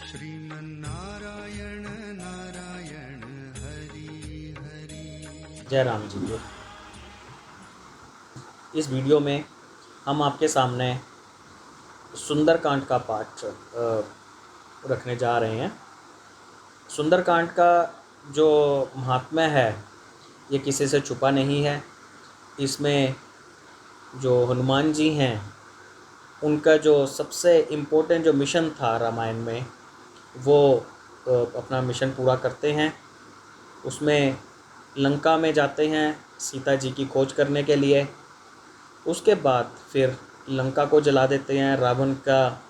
श्रीमन्नारायण नारायण हरि हरि। जय राम जी की। इस वीडियो में हम आपके सामने सुंदरकांड का पाठ रखने जा रहे हैं। सुंदरकांड का जो महात्म्य है ये किसी से छुपा नहीं है। इसमें जो हनुमान जी हैं उनका जो सबसे इम्पोर्टेंट जो मिशन था रामायण में वो अपना मिशन पूरा करते हैं। उसमें लंका में जाते हैं सीता जी की खोज करने के लिए। उसके बाद फिर लंका को जला देते हैं, रावण का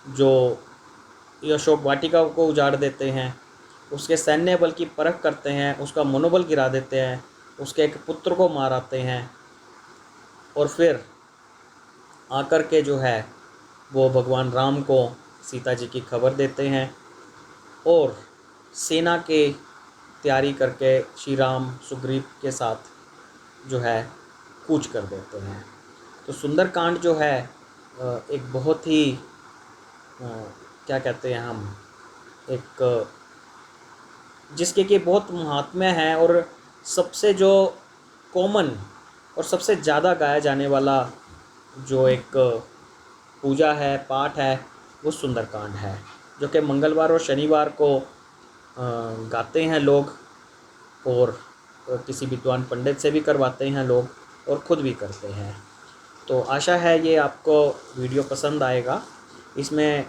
जो अशोक वाटिका को उजाड़ देते हैं, उसके सैन्य बल की परख करते हैं, उसका मनोबल गिरा देते हैं, उसके एक पुत्र को मार आते हैं और फिर आकर के जो है वो भगवान राम को सीता जी की खबर देते हैं और सेना के तैयारी करके श्री राम सुग्रीव के साथ जो है कूच कर देते हैं। तो सुंदरकांड जो है एक बहुत ही क्या कहते हैं हम, एक जिसके कि बहुत महात्म्य है और सबसे जो कॉमन और सबसे ज़्यादा गाया जाने वाला जो एक पूजा है, पाठ है, वो सुंदरकांड है, जो कि मंगलवार और शनिवार को गाते हैं लोग और किसी विद्वान पंडित से भी करवाते हैं लोग और ख़ुद भी करते हैं। तो आशा है ये आपको वीडियो पसंद आएगा। इसमें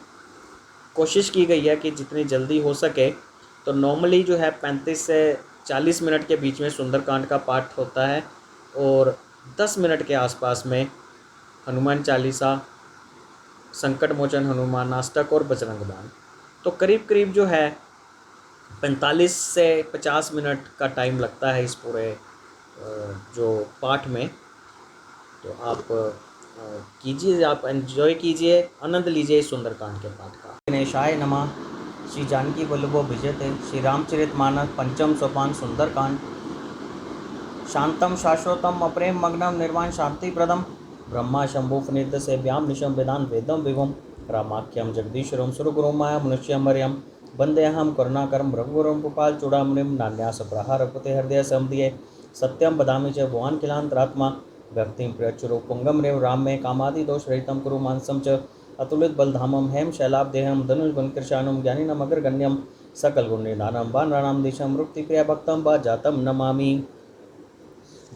कोशिश की गई है कि जितनी जल्दी हो सके, तो नॉर्मली जो है 35 से 40 मिनट के बीच में सुंदरकांड का पाठ होता है और 10 मिनट के आसपास में हनुमान चालीसा, संकट मोचन हनुमान अष्टक और बजरंग बाण। तो करीब करीब जो है 45 से 50 मिनट का टाइम लगता है इस पूरे जो पाठ में। तो आप कीजिए, आप एंजॉय कीजिए, आनंद लीजिए इस सुंदरकांड के पाठ का। गणेशाय नमः। श्री जानकी वल्लभो विजयते। श्री रामचरितमानस पंचम सोपान सुंदरकांड। शांतम शाश्वतम अप्रेम मग्नम निर्वाण शांति प्रदम ब्रह्मा शंभुफनिध से व्याम निशम वेदांत वेदम विभुम रामाख्यम जगदीश्वरम सुरगुरुम माया मनुष्यम मरियम वंदेहम करुणाकरम रघुवरम पुपाल चूड़ामणिम नान्यास प्रहारपते हृदय समदिये सत्यम बदामि च भुवन किलांतरात्मा व्यक्तिम प्रचुरो पुंगम रेव राम में कामादि दोष रहितम कुरु मानसम च अतुलित बलधामम हेम शैलाब्देहम धनुष बनकृशानुम ज्ञानिनम अग्रगण्यम सकल गुण निधानम बानराणाम दिशम रुक्ति प्रिय भक्तम बा जातम नमामि।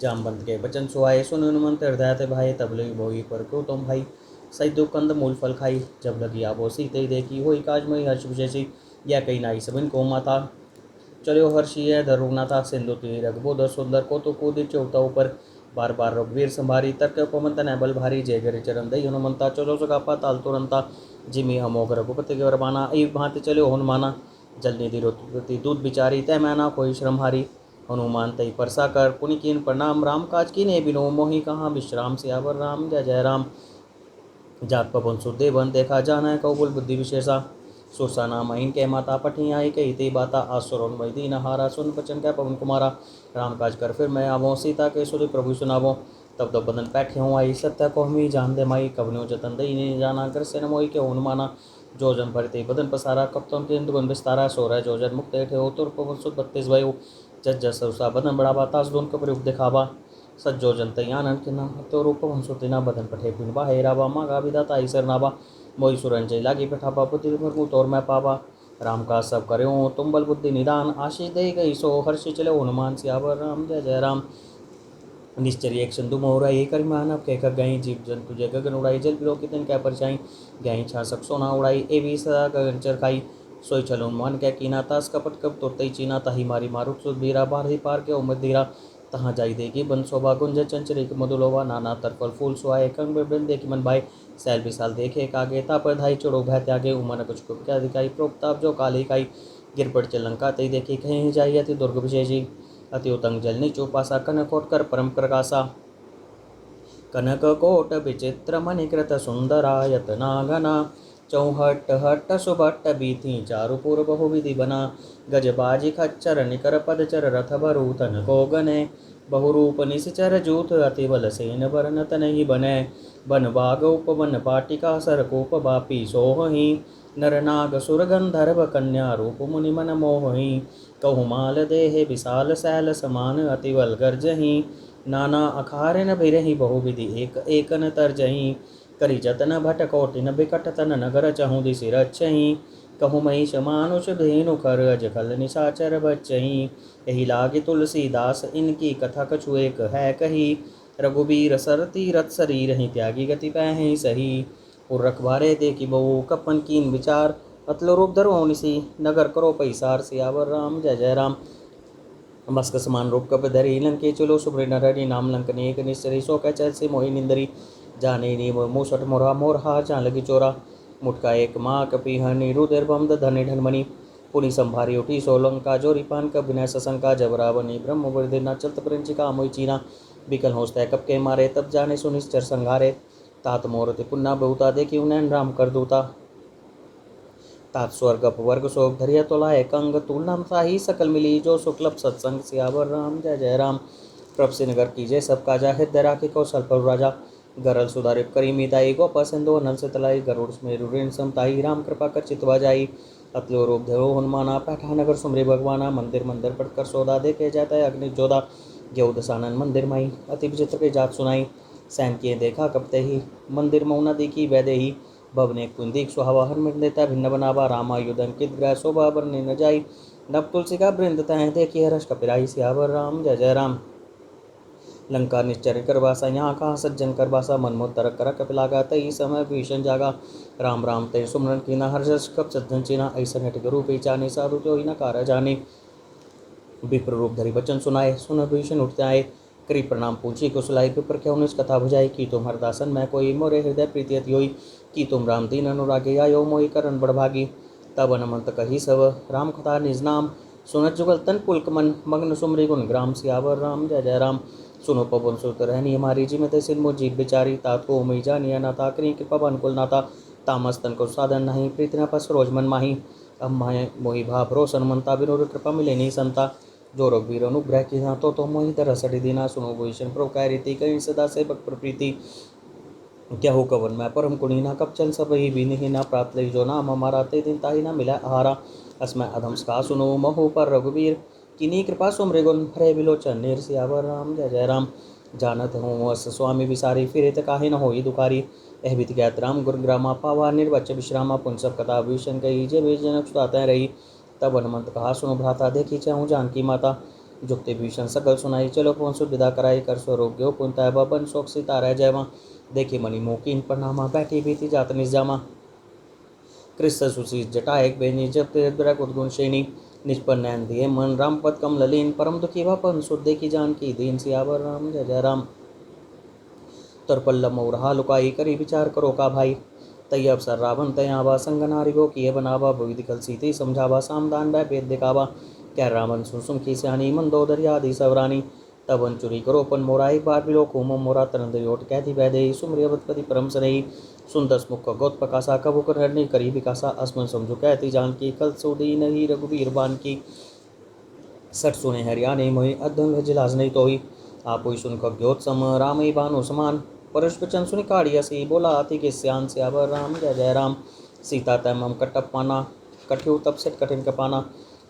जामबंद के वचन सुहाए सुन हनुमंत हृदय ते भाई तब लगी भोगी पर क्यों तुम भाई सही दो कंद मूल फल खाई जब लगी आबो सीते देखी हो काजमयी हर्ष विजयसी यह कही नाई सबिन को माता चलो हर्षी है धरुनाथा सिंधु तीर रघुबोध सुंदर को तो कूद चौथा ऊपर बार बार रघुवीर संभारी तर्क उपमंतन है बल भारी जय गिर चरण दई हनुमंता चलो सगापा ताल तुरंता जिमी अमोघ रघुपति के वरमाना ई भांति चलो हनुमाना जल निधि रोति दूध बिचारी तय मैना कोई श्रम हारी हनुमान तई परसा कर पुनि कीन प्रणाम राम काज कीने बिनो मोहि कहाँ विश्राम सियावर राम जय जय राम। जात पवन सुदेवन देखा जाना है कौबुल बुद्धि विशेषा सुरसा नाम इनके माता पठी आई कही ते बाता आसुरन वैदी नहारा सुन बचन क्या पवन कुमारा राम काज कर फिर मैं आवो सीता के सुधि प्रभु सुनावो तब तो बदन पैठे हूँ आई सत्य को हमी जान दे माई कबनो जतन दई ने जाना कर से मोई के हनुमाना जो जन भरते बदन पसारा कप्तन के इंदुगन विस्तारा सोरा जो जन मुक्त थे हो तुर पवन सुत 32 वायु जज जस सरसा बदन बड़ा बातास दोन कपड़े उप दिखावा सज्जो जनतई आनंद के नाम तो रूप वंशुतिना बदन पठे पिनबा हेरावा मागा विदाता ईसर नावा मोई सुरंजय लागी पठापा बुद्धि मुर्मु तोर मैं पावा राम का सब करो तुम बल बुद्धि निदान आशीष दे गई सो हर्षि चले हनुमान सियावर राम जय जय राम। निश्चर्य एक सिंधु मोहरा एक मानव कह कर गई जीव जंतु जय गगन उड़ाई जल बिलो कितन क्या परछाई गई छा सक सोना उड़ाई ए भी सदा गगन चरखाई सोई चलो मान क्या कीना तास कपट कप तुरतई चीना ताही मारी मारुक सुध बीरा बार ही पार के उमर धीरा तहाँ जाई देगी बन शोभा गुंज चंचल एक मधुलोवा नाना तरफल फूल सुहाए कंग बिन देखी मन भाई सैल विशाल देखे कागे तापर धाई चढ़ो भय त्यागे उमन कुछ क्या दिखाई प्रोक्ताप जो काली काई गिर पड़ चलंका तई देखी कहीं जाई अति दुर्ग विशेषी अति उतंग जल नीचो पासा कनक कोट कर परम प्रकाशा कनक कोट विचित्र मणिकृत सुंदरायत नागना चौहट हट सुभट्ट बीथी चारुपुर बहुविधि बना गजबाजी खच्चर निकर पदचर रथ बरूथन को गने बहुरूप निश्चर जूथ अति बल सेन वरन तनहि बने बन बाग उपवन पाटिका सरकोप बापी सोहि नर नाग सुर गंधर्व कन्या रूप मुनि मन मोहि। कहुमाल देहे विशाल शैल समान अति बल गर्जहि। नाना अखारिन बिरहि बहुविधि एक एकन तरजहि। करि जतन भट कोटिन बिकट तन नगर चहु दिसि रक्षहि। कहु महिष मानुष धेनु खर अजकल निशाचर बच्चहि। यही लागे तुलसीदास इनकी कथा कछु एक है कही। रघुबीर सर तीरथ शरीर ही त्यागी गति पै सही। और रखबारे देखी बहु कपन कीन विचार। अतलो रूप धरो निसी नगर करो पैसार। सियावर राम जय जय राम। मस्क समान रूप कप धरी लंके चलो सुब्र नरहरि नाम लंकने एक निश्चरी। सो कह चैत से मोहि निंदरी जाने नी मूसठ मोरा मोरहा जहाँ लगी चोरा। मुटका एक माँ कपिहनि रुदर बम धनि ढनमणि। पुनि संभारी उठी सोलंका जोरी पान का विनय सशंका। जब रावणी ब्रह्म वृद्धि न चलत प्रंचिका मोहि चीना। बिकल होता कप के मारे तब जाने सुनिश्चर संघारे। तात मोरति पुन्ना बहुता देखी उन्नयन राम कर दूता। तात स्वर्ग अपवर्ग शोक धरिया तोलाए कंग। तुलना साही सकल मिली जो शुक्लप सत्संग। सियावर राम जय जय राम। प्रभ से नगर कीजे सब काजा हृदय राखी कौशल पर राजा। गरल सुधारित करी मीताई गोपा सिंधु नल से तलाई। गरुड़ मेरु ऋण समताई राम कृपा कर चितवा जाई। अतलो रूप धरो हनुमाना पैठा नगर सुमरे भगवाना। मंदिर मंदिर पढ़कर सौदा देखे जाता है अग्नि जोधा। गेउ दसानन मंदिर माई अति विचित्र के जात सुनाई। सैन किए देखा कपते ही मंदिर मौना देखी वैदे ही। भवने कुंदीक सुहावा हर मिट देता भिन्न बनावा। रामायुधन कित ग्रह शोभा बरने न जाई। नव तुलसी का वृंद तह देखी हर्ष कपिराई। सियावर राम जय जय राम। लंका निश्चर कर बासा यहाँ कहाँ सज्जन कर बासा। मनमोह तरक कर कपिलागा तई समय भीषण जागा। राम राम तय सुमरन कीना हर्ष कप सज्जन चीना। ऐसा नट रूप चाने साधु जो ही न कार जाने। विप्र रूप धरि वचन सुनाए सुन भीषण उठते आए। करी प्रणाम पूछी कुशलाई। विप्र क्या उन्नीस कथा बुझाई। की तुम हरदासन मैं कोई मोरे हृदय प्रीति अति होई। की तुम राम दीन अनुरागे आयो मोहि करण बड़भागी। तब हनुमंत कही सब राम कथा निज नाम। सुनत जुगल तन पुलक मन मग्न सुमरि गुण ग्राम। सियावर राम जय जय राम। सुनो पवन सुत रहनी हमारी जिमित सिर जीव बिचारी। तात को मई जानिया नाता करी कृपा बन कुल नाता। तामस तन को साधन नहीं प्रीति न पस रोज मन माही। अब माए मोहि भाव रोशन मनता विनोद कृपा मिले नहीं संता। जो रघुवीर अनुग्रह की तो मोहि तरस दीना। सुनो भूषण प्रभु कै रीति कहीं सदा से भक्त प्रीति। क्या हो कवन मैं परम कुणीना। कब चल सब ही बीनी ना प्राप्त जो नाम हमारा ते दिन ताही ना मिला आहारा। अस्मै अधम का सुनो महु पर रघुवीर। किनी कृपा सुमरे गुण भरे विलोचन नीर। सियावर राम जय जय राम। जानत हूँ अस स्वामी विसारी फिरित काहे न होई दुखारी। यह विधि ज्ञात राम गुर ग्रामा पावा निर्वच विश्रामा। पुन सब कथा भीषण गई जब जनक सुताते रही। तब हनुमंत कहा सुनो भ्राता देखी चाहूँ जानकी माता। जुक्ति भीषण सकल सुनाई चलो पवन सुत विदा कराई। कर स्वरूप गयो पुनता बन शोक सीता रह जयवा। देखी मणि मोकीन प्रणामा बैठी बीती जात निजामा। कृष्ण सुशीष जटा एक बेनी जब तेरह उद्गुण श्रेणी। निष्पन्न नैन दिए मन राम पद कम ललीन। परम दुखी वापन सुत देखी जानकी दीन। सियावर राम जय जय राम। तरपल्लम मोरहा लुकाई करी विचार करो का भाई। तय अवसर रावण तयावा संग नारी गो किए बनावा। विधि कल सीते समझावा सामदान भय भेद दिखावा। क्या रावण सुसुम की स्यानी मंदोदरी आदि सवरानी। तवन चुरी करो पन मोरा एक बार बिलो कुमो मोरा। तरंदयोट कहती वैदे सुमरि अवधपति परम सनई। सुंदस मुख गोत पकासा कबु कर हरणी करी विकासा। असमन समझो कहती जानकी कल सुदी नहीं रघुबीर बान की। सठ सुने हरियाणे मोहि अध्यंग जिलाज नहीं तोही। आप ही सुन खग्योत सम राम ही बानो समान। परश वचन सुनि काढ़ी हसी बोला अति के स्यान। सियावर राम जय जय राम। सीता तैमम कटप पाना कठियो तप से कठिन कपाना।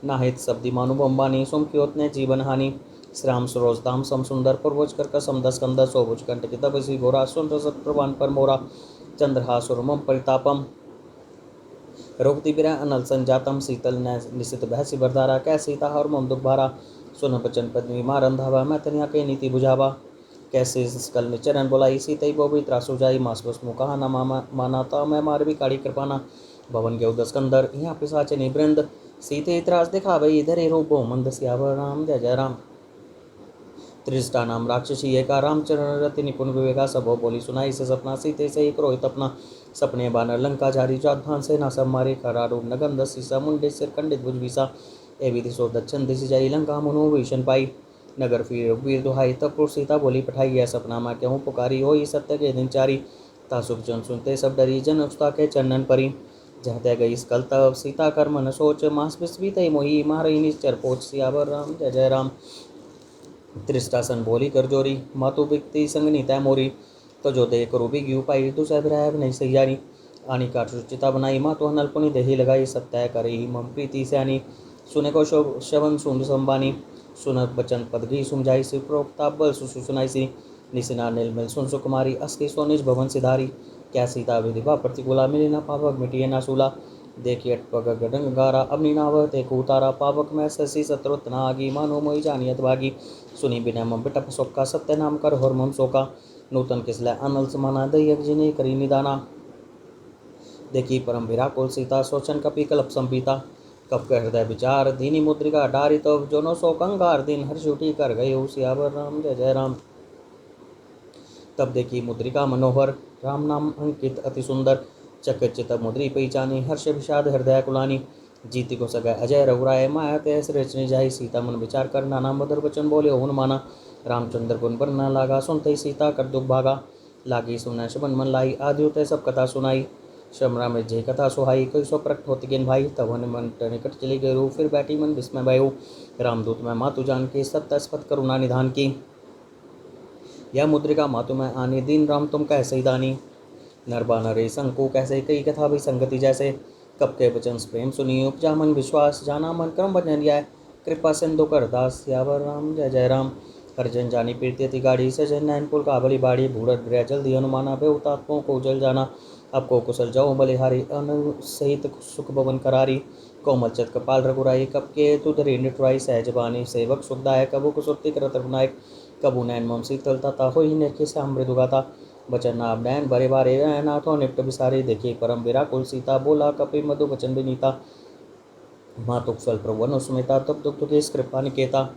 नाहित शब्दी मानु बम्बानी सुम क्योत ने जीवन हानि। श्राम सरोज धाम सम सुंदर पूर्वज कर कसम दस कंदर। सोभुज कंठ की तपसी घोरा सुन रसत प्रवान पर मोरा। चंद्रहासुरमम परितापम रोगति विरह अनल संजातम। शीतल निशित भैसी बरधारा कै सीता और मम दुख भारा। सुन बचन पद्मी मारन धावा मैं तनिया के नीति बुझावा। कैसे कल में चरण बोलाई सीतई बोबी त्रासु जाई। मास बस मुँह न माना ता मैं मार भी काढ़ी कृपाना। भवन के उदस कंदर यहाँ पिसाचनी वृंद। सीते त्रास दिखा भई इधर रूपो मंद। सियावर राम जय जय राम। त्रिष्टा नाम राक्षसी एका रामचरण रति निपुण विवेका। सबो बोली सुनाई से सपना सीते से एक रोहित अपना। सपने बानर लंका जारी जात भान से ना सब मारे। खरा रूप नगंध सीसा मुंडे सिर खंडित भुज विसा। ए विधि सो दक्षिण दिशि जाई लंका मुनु भीषण पाई। नगर फिर वीर दुहाई तब सीता बोली पठाई। है सपना मैं क्यों पुकारी हो सत्य के दिन चारी। तासुख जन सुनते सब डरी जन उसता के चंदन परी। जहते गई स्कल तब सीता कर मन सोच। मास विस्वीत मोही मारई निश्चर पोच। सियावर राम जय जय राम। त्रिष्टासन बोली कर जोरी मातु बिकती संग नीता मोरी। तो जो देख रूबी ग्यू पाई दूसरा विराय नहीं सैयारी। आनी काटु चिता बनाई माँ तो नलपुनी देही लगाई सत्य करी मम प्रीति से आनी सुने को शवन सुन संबानी सुनत बचन पद गई सुमझाई सी प्रोक्ता बल सुनाई सी निशिना नीलमिल सुन सुकुमारी अस्की सोनिज भवन सिधारी क्या सीता विधिवा प्रतिकूला मिली न पावक मिटिए न सूला देखिए अटपग गडंग गारा अपनी नावत एक उतारा पावक में ससी सत्रोत नागी मानो मोई जानियत भागी सुनी बिना मम बिटप सोका सत्य नाम कर होर मम सोका नूतन किसलै अनल समाना दैयक जिने करी निदाना देखी परम विराकुल सीता सोचन कपि कल्प संपीता कप के हृदय विचार दीनी मुद्रिका डारी तो जोनो सो कंगार दिन हर्ष उठी कर गए सियावर राम जय जय राम। तब देखी मुद्रिका मनोहर राम नाम अंकित अति सुंदर चकित मुद्री पहचानी हर्ष विषाद हृदय कुलानी जीति को सगय अजय रघुराय माया तेस रचने जाई सीता मन विचार कर नाना मधुर वचन बोले हुन माना रामचंद्र गुण पर न लागा सुनते सीता कर दुख भागा लागी सुनने शबन मन लाई आद्युत सब कथा सुनाई शमरा में जय कथा सुहाई कोई सो प्रकट होती गेन भाई तब मन निकट चली गई रू फिर बैठी मन विस्मय भयो रामदूत में मातु जान की सत्य स्पत करुणा निधान की यह मुद्रिका मातु में आनी दीन राम तुम कैसे दानी नरबा नरे संको कैसे कई कथा भी संगति जैसे कब के वचन प्रेम सुनी उपजा मन विश्वास जाना मन क्रम भजन न्याय कृपा सिंधु कर दास सियावर राम जय जय राम हरजन जानी प्रीति गाड़ी सजन नैनपुर का बलि बाड़ी भूरत ब्रह जल्दी अनुमाना बेउतात्मों को जल जाना अब को कुशल जाओ बलिहारी अनु सहित सुख भवन करारी कोमल चत कपाल रघुराई कब के तुधरी निटुराई सहजबानी सेवक सुखदायक कबू कुसुरती करत रघुनायक कबू नैन मम शीतलता ता हो ही नेकी से अमृत उगाता बचन नाम नैन बरे बारे नाथों निपट बिसारी देखी परम विराकुल सीता बोला कपि मधु वचन विनीता मातु कुशल प्रभु सुमिता तब दुख की कृपा निकेता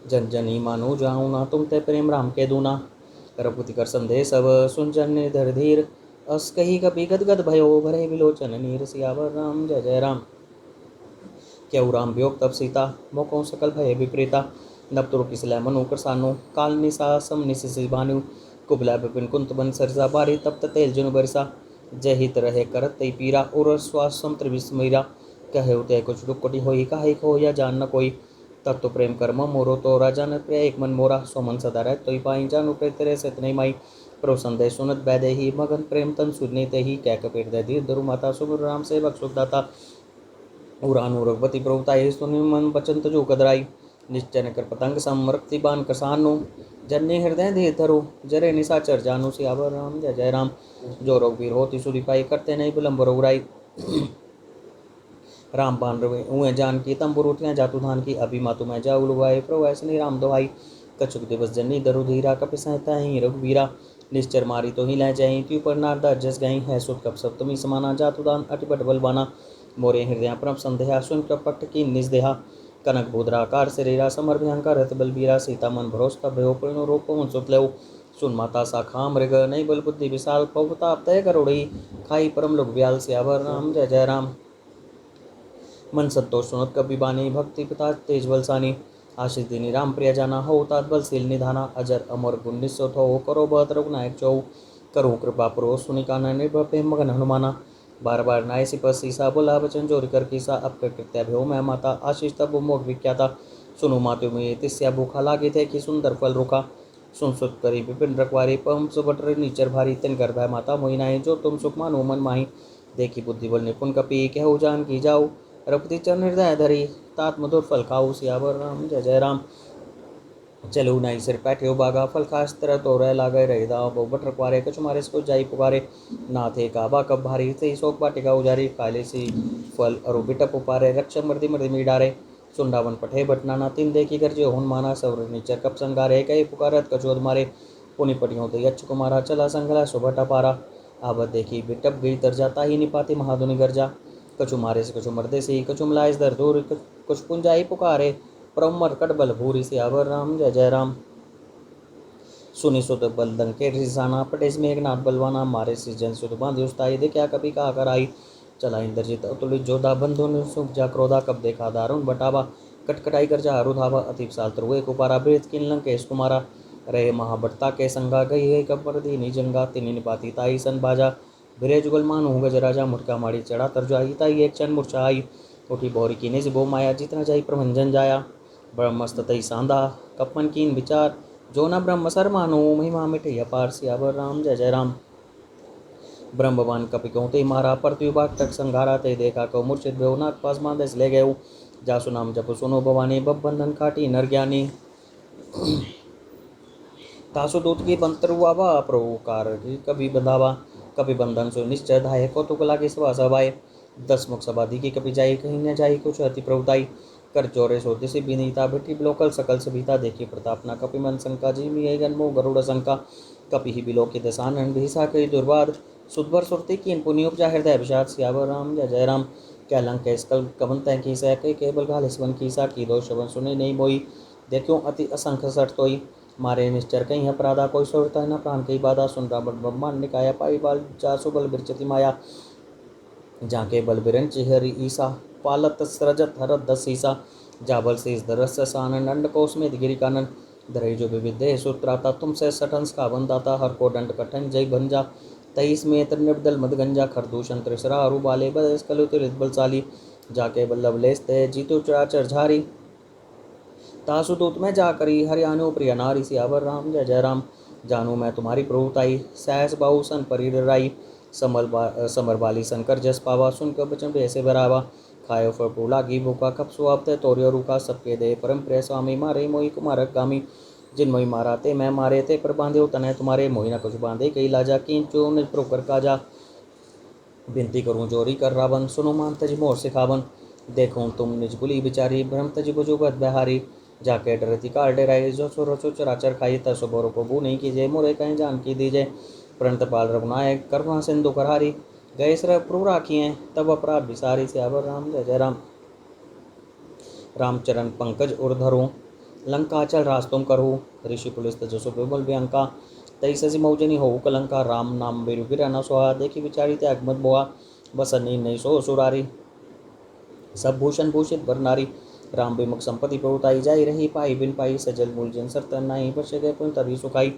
जन जनी मानो जाऊँ ना तुम ते प्रेम राम के दूना रघुपति कर संदेश सब सुन जन निर्धर धीर अस कही कपि गदगद भयो भरे विलोचन नीर सियावर राम जय जय राम। क्यों राम वियोग तब सीता मोकों सकल भय विपरीता नब तुर किसलै मनु करसानु काल निशा सम निशि भानु कुबला विपिन कुंत बन सरसा बारी तब तेल जनु बरसा जय हित रहे करत तई पीरा और श्वास समुद्र विस्मयरा कहे उते कुछ दुख कोटि होई काहे को या जान न कोई तत्व प्रेम कर्म मोरो तो राजा न प्रिय एक मन मोरा सो मन सदा रह तोई पाई जानु प्रे तेरे से नहीं माई प्रो संदेश सुनत बैदे ही मगन प्रेम तन सुनने ते ही कह कपीर दे धीर धरु माता सुमर राम सेवक सुखदाता उरानु रघुपति प्रभुता ये सुनि मन बचन तजो कदराई निश्चय कर पतंग समृक्ति बान कसानु जन्य हृदय धीर धरो जरे निशाचर जानु सियावर राम जय जय राम। जो रघुवीर होती सुरी पाई करते नहीं विलम्ब रघुराई राम बान रवे उए जान की तंबुर उठियाँ जातु धान की अभी मातु मैं जा उलुआए प्रभु ऐसनी राम दोहाई कछुक दिवस जन्नी दरु धीरा कपि सहता ही रघुवीरा निश्चर मारी तो ही लह जाई त्यू पर नारदा जस गई है सुत कप सप्तमी समाना जातु दान अटिपट बलवाना मोरे हृदय परम संदेहा सुन कपट की निजदेहा कनक बोधराकार शरीरा समर भयंकर रथ बलबीरा सीता मन भरोस का भयो पूर्ण रूप मन सुत लेऊ सुन माता शाखा मृग नहीं बल बुद्धि विशाल पवताप तय करोड़ी खाई परम लोक व्याल सियावर राम जय जय राम। मन संतोष सुनत कपि बानी भक्ति पिता तेज बलसानी आशीष दीनी राम प्रिय जाना हो तात बलशील निधाना अजर अमर गुण निस्सोत हो करो बहत रघुनायक चौ करो कृपा पुरो सुनि काना निर्भय प्रेम मगन हनुमाना बार बार नाय सिपस सीसा बोला बचन जोर कर कीसा अब कृत्य भ्यो मैं माता आशीष तब मोग विख्याता सुनु मातु में तिस्या भूखा लागे थे कि सुंदर फल रुखा सुन सुत करी विपिन रखवारी पम सुबटर नीचर भारी तिन गर्भ माता मोहिनाई जो तुम सुख मानो मन माही देखी बुद्धि बल निपुण कपि कहु जान की जाऊ रघुपति चरण हृदय धरी तात मधुर फल खाऊ सियावर राम जय जय राम। चलू नाई सिर पैठ्यो बागा फल खास तरह तो रह लागे रही दाव बहु बट रखवारे कुछ मारे को जाई पुकारे ना थे काबा कब भारी थे शोक बाटिका उजारी काले सी फल और बिटप उपारे रक्ष मर्दी मर्दी मी डारे सुंडावन पठे बटनाना तीन देखी कर जो हुन माना सवर नीचर कप संगारे कई पुकारत कचोद मारे पुनि पटियों तो यच्छ कुमारा चला संगला सुभटा पारा आवत देखी बिटप गई तर जाता ही निपाती महाधुनि गर्जा कछु मारे से कछु मर्दे से कछु मिलाइस दर दूर कुछ पुंजाई पुकारे प्रमर कट बल भूरी सियावर राम जय जय राम। सुनि सुत बल दंके रिसाना पटेश मेघनाथ बलवाना मारे से जन सुत बांधि उस्ताई देखा कभी कहा कर आई चला इंद्रजित अतुलित जोधा बंधु सुख जा क्रोधा कब देखा दारुण बटावा कटकटाई कर जा अरुधावा अति साल त्रुए कुपारा बृहत किन लंकेश कुमारा रहे महाभट्टा के संगा गई है कबर दी निजंगा तिनि निपाती ताई सन बाजा भिरे जुगल मान हूँ गज राजा मुटका माड़ी चढ़ा तरजाई ताई एक चन मुरछा आई उठी बोरी कीने से बो माया जितना जाई प्रभंजन जाया ब्रह्मस्त तई सांदा कपन कीन विचार जो न ब्रह्म सर मानो महिमा मिटे अपार सियावर राम जय जय राम। ब्रह्मवान कपिकों ते मारा पृथ्वी बाट तक संघारा ते देखा को मूर्छित भ्यो नाग पास मांदेस ले गए जासु नाम जप सुनो भवानी बब बंधन काटी नर ज्ञानी तासु दूत की बंतरुआ वा प्रभुकार कभी बंधावा कभी बंधन सो निश्चय धाये कौतुक लागे सभा सभाए 10 मुख सभाधि की कभी जाई कहीं न जाई कुछ अति प्रभुताई कर चोरे सो दिशि विनीता बेटी लोकल सकल सभीता देखी प्रताप न कपि मन शंका जिमी जन्मो गरुड़ शंका कपि ही बिलोकित सानन भीसा कई दुर्वाद सुधवर सुरती कीन पुनि उपजा हृदय विषाद सियावर राम जय जय राम कैलंक कैस्कल कवन तय की सह कई केवल घाल स्वन की सा की दो शवन सुने नहीं मोई देखियो अति असंख्य सठ तोई मारे निश्चर कहीं अपराधा कोई सोचता न प्राण कई बाधा सुन रावण ब्रह्मांड निकाया पाई बाल चासु बल बिरचति माया जाके बल बिरंच हरि ईसा पालत सृजत हरत दस ईसा जाबल से इस दरस सानन अंड कोस में गिरी कानन धरे जो विविधे सूत्राता तुमसे सठंस का बंदाता हर को दंड कठन जय भंजा 23 में निर्दल मदगंजा खरदूषण त्रिसरा अरु बाले बल कलु बलशाली जाके बल्लभ लेस्ते जीतु चराचर झारी तासु दूत में जा करी हरियाणु प्रिय नारी सियावर राम जय जय राम जानू मैं तुम्हारी प्रभुताई सहस बाहु सन परिराई समर बाली शंकर जस पावा सुनकर बचन ऐसे बरावा खायो फल फूला घी भूखा कप सुहावते तोरियो रूखा सबके दे परम प्रिय स्वामी मारे मोई कुमारक गामी जिन मोई मारा ते मैं मारे थे पर बांधे तने तुम्हारे मोई न कुछ बांधे कई लाजा किंचो निज प्रोकर काजा बिनती करूं जोरी कर रावण सुनो मान तज मोर सिखावन देखूं तुम निज गुली बिचारी भ्रम तज बुजुगत बिहारी जाके डरती कार डेराई जो सो रचो चराचर खाई तसो बोरो को बू नहीं कीजिए मोरे कहीं जान की दीजिए प्रणतपाल रघुनायक करुणा सिंधु करहारी गए सर प्रभु राखिए तब अपराध विसारी सियावर राम जय जय राम रामचरण पंकज उर्धरू लंका चल रास तुम करू ऋषि पुलिस तजसो विमल व्यंका तई ससी मौजनी हो कलंका राम नाम बिरु गिरा न सोहा देखी विचारी त्याग मत बोआ बस नींद नहीं सो सुरारी सब भूषण भूषित वर नारी राम विमुख संपत्ति प्रभुताई जाई रही पाई बिन पाई सजल मूल जन सरतन नहीं बचे गए पुन तरी सुखाई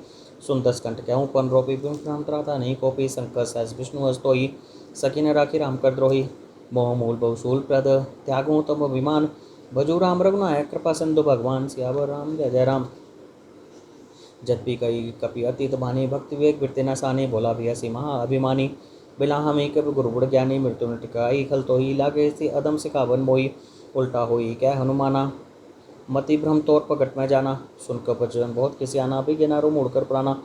सुंदस कंठ कहूँ पन रोपी बिन राम त्राता नहीं कोपी शंकर सहस विष्णु हस्तोई सखी न राखी राम कर द्रोही मोह मूल बहुशूल प्रद त्यागों तम अभिमान भजू राम रघुनायक कृपा सिंधु भगवान सियावर राम जय जय राम जब भी कई कपि अतीत बानी भक्ति विवेक बिरते न साने बोला भी ऐसी महा अभिमानी बिला हमें कभी गुरु गुड़ ज्ञानी मृत्यु न टिकाई खल तो ही लागे से अदम सिखावन मोई उल्टा हुई क्या हनुमाना मति भ्रम तौर प्रगट में जाना सुनकर बचन बहुत किसी आना भी गिनारो मुड़कर प्राणा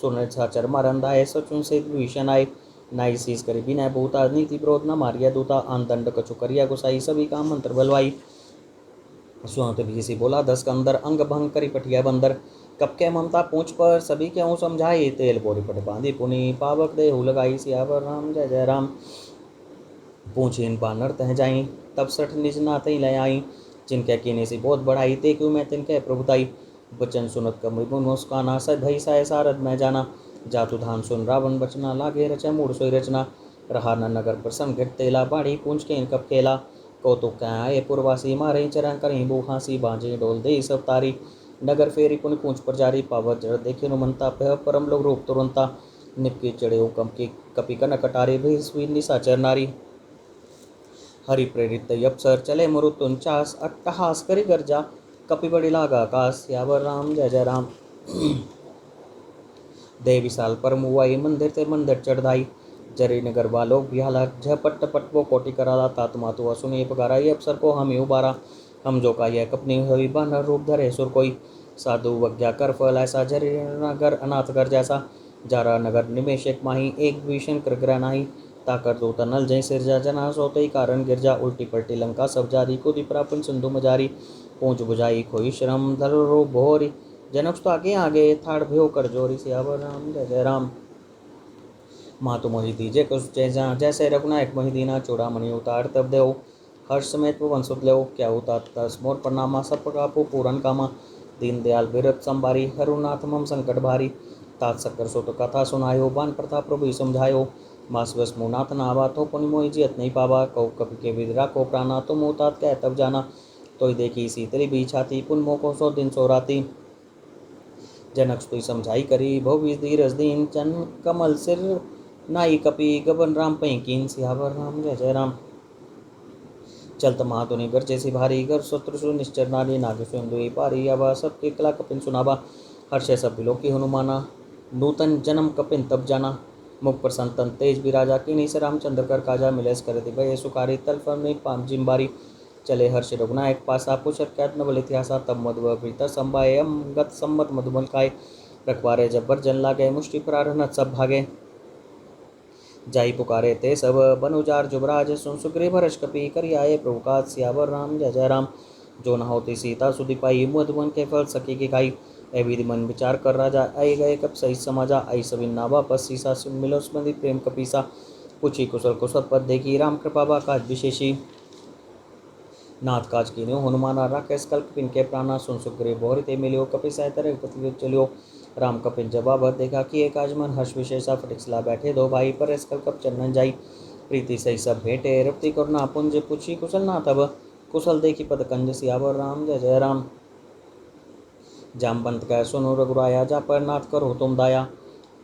सुन साचर मारंदा है सचुन से भीषण आए नाई शीस करी बिना भूता नीति विरोध न मारिया दूता आन दंड कछु करिया गुसाई सभी का मंत्र बलवाई सुनत भी बोला 10 के अंदर अंग भंग करी पटिया बंदर कब के ममता पूछ पर सभी के हूँ समझाई तेल बोरी पट बांधी पुनी पावक दे हु लगाई सियावर राम जय जय राम पूछ इन बानर तह जाई तब सठ निज नाते ले आई जिनके कीने से बहुत बढ़ाई ते क्यों मैं तिनके प्रभुताई बचन सुनत कम मुस्काना सद भई साय सारद में जाना जातु धाम सुन रावण बचना लागे रचा मूड सोई रचना रहा न नगर प्रसंग घट तेला बाड़ी पूंछ के इनकप केला कौतुक कहाँ आए पुरवासी मारे चरण करें बुहासी बांजे डोल दे सब तारी नगर फेरी पुन पूंछ पर जारी पावत जड़ देखे नुमंता पह परम लोग रूप तुरंता निपके चढ़े हुकम की कपि कन कटारे भी निशाचर नारी हरि प्रेरित अप्सर चले मरुतुंचास अट्टहास करी गर्जा कपि बड़ी लागा आकाश यावर राम जय जय राम देव विशाल परम हुआई मंदिर ते मंदिर चढ़ाई जरी नगर वालों बिहाला झपट टपट वो कोटि कराला तात मातु सुनिए पगारा ये अफसर को हम ही उबारा हम जो का यह कपनी हुई बानर रूप धरे सुर कोई साधु वज्ञा कर फल ऐसा जरी नगर अनाथ कर जैसा जारा नगर निमेश एक माही एक भीषण कर ग्रह नाही ताकर दो तनल जय सिरजा जना सोते ही कारण गिरजा उल्टी पलटी लंका सब जारी कुदी प्रापन सिंधु मजारी पूंछ बुझाई खोई श्रम धर रो भोरी जनक तो आगे आगे थाड़ भ्यो कर जोरी सियावर राम जय जय राम माँ तो मोहि दीजे कुछ जैसा जैसे रघुनायक मोहि दीना चूड़ामणि उतार तब देव हर्ष समेत वंशुत लेव क्या उतार तस्मोर प्रणामा सब कापो पूरन कामा दीन दयाल विरत संबारी हरुनाथ मम संकट भारी तात सक्कर सो तो कथा सुनायो बान प्रताप प्रभु समझायो मास बस मुनाथ नावा तो पुनि मोहि जियत नहीं पावा कौ कपि के विदरा को प्राणा तो मुतात कह तब जाना तो देखी सीतरी भी छाती पुन मो को 100 दिन 100 राती जनक स्तुति समझाई करी भव धीरज दीन चन कमल सिर नाई कपि गबन राम पैकीन सियावर राम जय जय राम चलत महातुनि गर्जे से भारी घर शत्रु निश्चर नारी नाग सुंदुई पारी आवा सबके कला कपिन सुनावा हर्षे सब बिलो की हनुमाना नूतन जन्म कपिन तब जाना मुख प्रसन्न तन तेज विराजा किन्हीं से रामचंद्र कर काजा मिलेस करति भय सुखारी तल फल पाम जिम्बारी चले हर्ष रघुनायक पासा पुछर कैत नवल इतिहासा तब मधुव प्रीत संभाय गत सम्मत मधुमल काय रखवारे जब्बर जन लागे मुष्टि प्रारहनत सब भागे जाई पुकारे ते सब बनुजार जुबराज सुन सुग्रीव हर्ष कपि करि आए प्रभु का सियावर राम जय जय राम जो न होती सीता सुधि पाई मधुबन के फल सकी की खाई ए विधि मन विचार कर राजा आई गए कब सही समाजा आई सभी नावा पस सीसा सुन मिलो स्मृति प्रेम कपीसा पूछी कुशल कुशल पद देखी राम कृपा बा काज विशेषी नाथ काज कीन्यो हनुमाना राकेश कल्प पिनके प्राणा सुन सुग्रीव बोहरि ते मिलियो कपि सहित रघुपति चलियो राम कपिन जवाब देखा कि एक आजमन हर्ष विशेषा फटिक सला बैठे दो भाई पर कल कप चंदन जाई प्रीति सही सब भेंटे रप्ति करुणा पुंज पूछी कुशल ना तब कुशल देखी पद कंज सियावर राम जय जय राम जामवंत कह सुनो रघुराया जा पर नाथ करो तुम दाया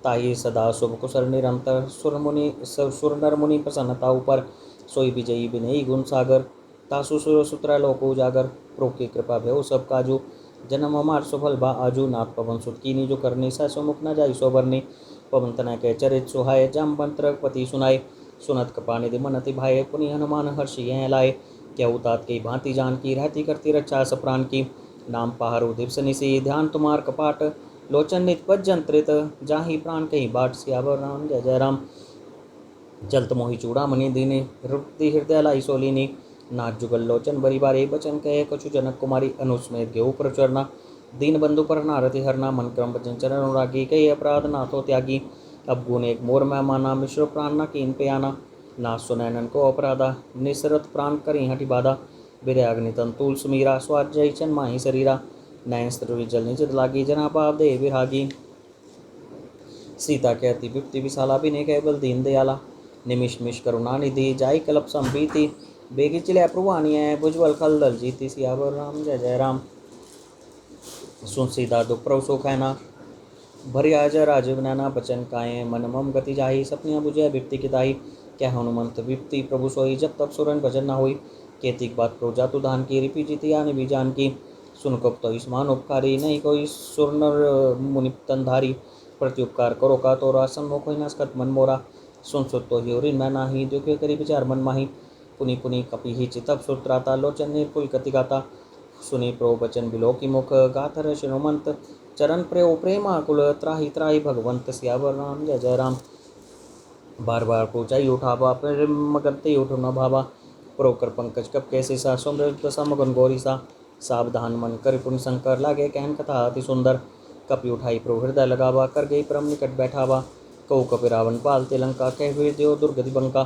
ताहि सदा शुभ कुशल निरंतर सुर नर मुनि प्रसन्नता ऊपर सोई विजयी विनयी गुण सागर तासु सुर सुत्र लोक उजागर प्रोक की कृपा भय सब काजू जन्म हमार सुफल बा आजू नाथ पवन सुत कीनी जो करनी सो मुख न जाई सोबरनी पवन तना के चरित सुहाय जामवंत रघुपति सुनाए सुनत कृपानिधि मनति भाई पुनि हनुमान हर्षि लाए क्या उतात की भांति जान की रहती करती रक्षा सप्राण की नाम पहारु दिवस निसी ध्यान तुम्हार कपाट लोचन नित पज्जंत्रित जाहि प्राण कहीं बाट सियावर राम जय जय राम जलत मोहि चूड़ामणि दीने रुक्ति हृदय लाई सोलिनी नाथ जुगल लोचन बरी बारे बचन कहे कछु जनक कुमारी अनुस्मेत गेहु प्रचरना दीन बंधु पर नारति हरना मन क्रम भजन चरण अनुरागी कई अपराध नाथो त्यागी अब गुण एक मोर मैं माना मिश्र प्राण न कीन पे आना नाथ सुनैनन को अपराधा निसरत प्राण करी हटि बाधा बिरयाग्नि तंतुल सुमीरा स्वाध्याय चन माही शरीरा नयन स्त्री जल निज लागी जना पाप दे विरागी सीता कहती विप्ति विशाला बिने केवल दीन दयाला निमिष मिश करुणा निधि जाई कल्प संप्रीति बेगी चिले प्रवानी है भुजबल खल दल जीती सियावर राम जय जय राम सुन सीता दुख प्रभ सुख है ना भरिया जय राजीव नैना बचन काये मन मम गति जाही सपनिया बुझे विप्ति किताही क्या हनुमंत विप्ति प्रभु सोई जब तब सुरन भजन न हुई केतिक बात प्रो जातु धान की रिपी जीती आने भी जान की सुन कब तो इसमान उपकारी नहीं कोई सुरनर मुनि तनधारी प्रति उपकार करो का तो रासन मोख नस्कत मन मोरा सुन सुत तो ही मैं नाही दुखे करी विचार मन माही पुनि पुनि कपि ही चितप सुत्राता लोचन ने पुल कति गाता सुनि प्रो बचन बिलो की मुख गाथर शिरोमंत चरण प्रेम प्रेमा कुल त्राही त्राही भगवंत सियावर राम जय जय राम बार बार पूछाई उठावा फिर मगनते उठो न भावा प्रोकर पंकज कप कैसे सा सुमृत समगन गौरी सा सावधान मन कर पुण्य शंकर लागे कहन कथा अति सुंदर कपि उठाई प्रो हृदय लगावा कर गई परम निकट बैठावा कौ कपि रावण पाल तिलंका कह वीर देव दुर्गति बंका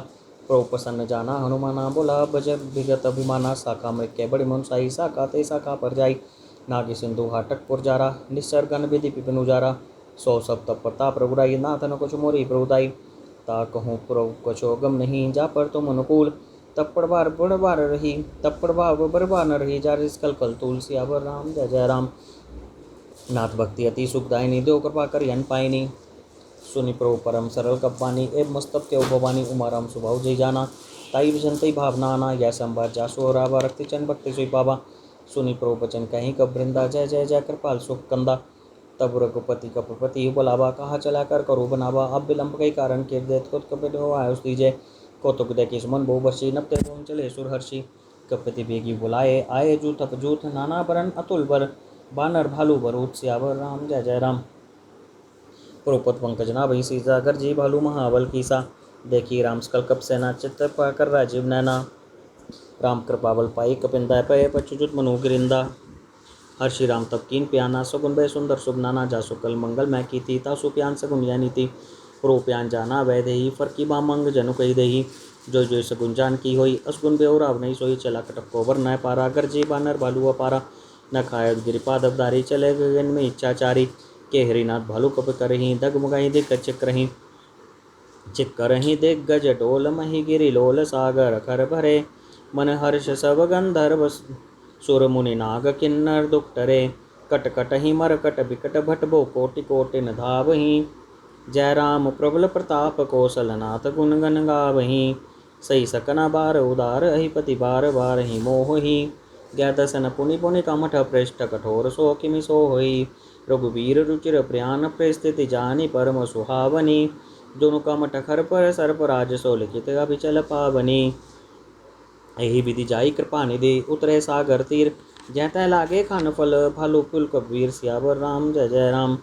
प्रो प्रसन्न जाना हनुमाना बोला भज विगत अभिमाना साका मृत के बड़ी मनसाई साका ते साका पर जाई नागी सिंधु हाटक पुरजारा निसर्गन विधि पिपिन उजारा सौ सब तप प्रताप रघुराई नाथन कुछ मोरी प्रभुदाई ता कहूँ प्रभु कछो गम नहीं जा पर तुम अनुकूल तप्पड़ बार बड़बार रही तप्पड़ बार बड़बार न रही जा रिस्कल कल तुलसी अवर राम जय जय राम नाथ भक्ति अति सुखदायिनी देव कृपा करी अन पाइनी सुनि प्रो परम सरल कप्पानी एव मस्तक के भवानी उमाराम स्वभाव जय जाना ताई विजंतई भावना आना या संभार जासो रावा रक्ति चन भक्ति सुई पावा सुनि प्रो बचन कहीं कब वृंदा जय जय जय कृपाल सुख कंदा तब रघुपति कपपति बुलावा कहा चला कर करो बनावा अब विलंब कई कारण के देत खुद कपित हो आयुष दीजिए कौतुक दे किस मन बहु बसी नपते पहुँच चले सुरहर्षि कपति बेगी बुलाए आए जूथ अपजूथ नाना बरन अतुल बर बानर भालू बरूद सियावर राम जय जय राम प्रोपत पंकज ना भई सीता गर्जी भालू महाबल कीसा देखी राम स्कल कप सेना चित्त पाकर राजीव नैना राम कृपावल पाई कपिंदा पय पच्युत मनु गिरिंदा हर्षि राम तब कीन प्याना सगुन भय सुंदर शुभ नाना जासु कल मंगल मैं की थी तासु प्यान सगुन या नीति प्रो प्यान जाना वै देही फरकी बामंग जनु कही देही जो जो सगुन जान की होई असगुन बेउराव नहीं सोई चला कटक को वर न पारा गर्जी बानर भालू अपारा न खायत गिरिपाद अवधारी चले गगन में इच्छाचारी के हरिनाथ भालू कप करही दगमगाही दिक्क चिक्रही चिक्करही दिग्गज डोल मही गिरि लोल सागर कर भरे मन हर्ष सब गंधर्व सुर मुनि नाग किन्नर दुख टरे कट कट ही मर कट बिकट भटबो कोटि कोटि न धावही जय राम प्रबल प्रताप कौशलनाथ गुण गण गावही सही सकना बार उदार अहिपति बार बार ही मोहि ज्ञा दसन पुनि पुनि कमठ पृष्ठ कठोर सो किमि सो होई रघुवीर रुचिर प्रयान प्रस्थिति जानी परम सुहावनी दोनों का मटखर पर सर पर आज सो लिखित अभिचल पावनी। यही विधि जाई कृपा निधि उतरे सागर तीर। जैतै लागे खान फल भालू पुल कबीर सियावर राम जय जय राम।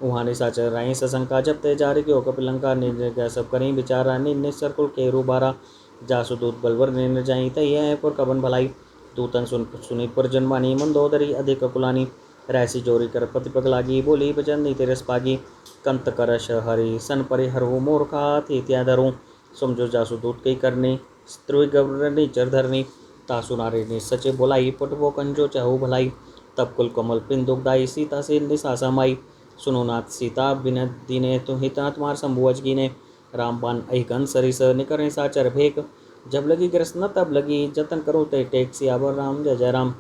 वहाँ निशाचर राई सशंका जब ते जार क्यों कपिलंका निर्जय सब करी विचारा निश्चर कुल के रूबारा। जासु दूत बलवर निर्णय जाई तई है पुर कबन भलाई। दूतन सुनी पर जन्मानी मंदोदरी अधिक कुलानी। रैसी जोरी कर पति पग लागी बोली भजन नीति रस पागी। कंत करश हरि सन परि हरहु मूर्खा थी त्याधरू। समझो जासु दूत कई करनी स्त्री गौरनी चर धरनी। तासु नारी ने सचे बोलाई पटवो कंजो चाहु भलाई। तब कुल कमल पिन दुखदाई सीता से निशासा माई। सुनो नाथ सीता बिन दीने तुम हितनाथ मार संभुअज कीने। रामबान अहिकन सरिस निकरें साचर भेक। जब लगी ग्रसना तब लगी जतन करो ते टेक सियावर राम जय जय राम।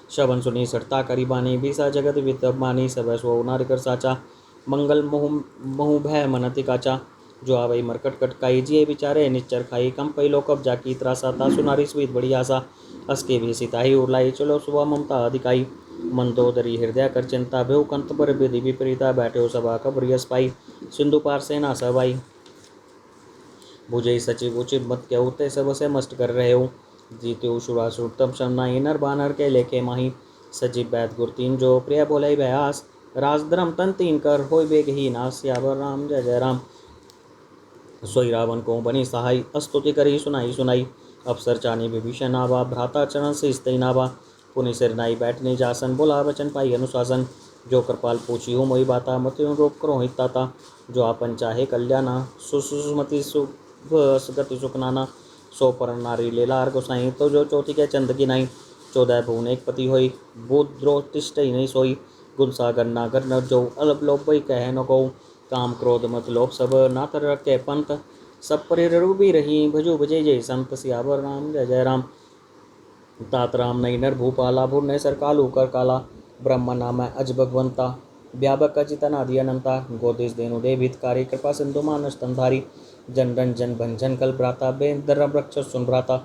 शवन सुनी सटता करी बानी बीसा जगत वित मानी। सब सो नार कर साचा मंगल मोहु भय मनति काचा। जो आवई मरकट कटकाई जिये बिचारे निच्चर खाई। कम पई लो कब्जा की त्रासा तासु नारी स्वीत बड़ी आशा। असके भी सिताही उड़लाई चलो सुबह ममता अधिकाई। मंदोदरी हृदय कर चिंता भेव कंत पर विधि विपरीता। बैठे सभा कबर यश पाई सिंधु पार सेना सवाई। भुजई सचिव उचित मत के उते सब से मस्त कर रहे हो। जीते शुरासुर तम शमनाई नर बानर के लेखे माही। सजीव बैद गुर तीन जो प्रिय बोले भयास। राज धर्म तन तीन कर होय बेग ही नास सियावर राम जय जय राम। सोई रावण को बनी सहाय स्तुति करी सुनाई सुनाई। अफसर चानी विभीषण आवा भ्राता चरण से स्तई नावा। पुनि सिर नाई बैठने जासन बोला वचन पाई अनुशासन। जो कृपाल पूछी हो मोई बाता मति रूप करो हिताता। जो आपन चाहे कल्याणा सुसुमति गति सुख नाना। सो पर नारी लेलार गोसाई तो जो चौथी के चंद की नाई। 14 भुवन एक पति होई भूत द्रोह तिष्ठ नहीं सोई। गुण सागर नागर न जो अलप लोप वही कह न को। काम क्रोध मत लोभ सब नातर रखे पंथ। सब परिरु भी रही भजो भजे जय संत सियावर राम जय जय राम। तात राम नई नर भूपाला भुर ने सर कालू कर काला। ब्रह्म नाम अज भगवंता व्यापक अचित अनादि अनंता। गोदेश देनु देवितकारी कृपा सिंधु मानस तंधारी। जन रंजन भंजन कल भ्राता बेदर वृक्ष सुन भ्राता।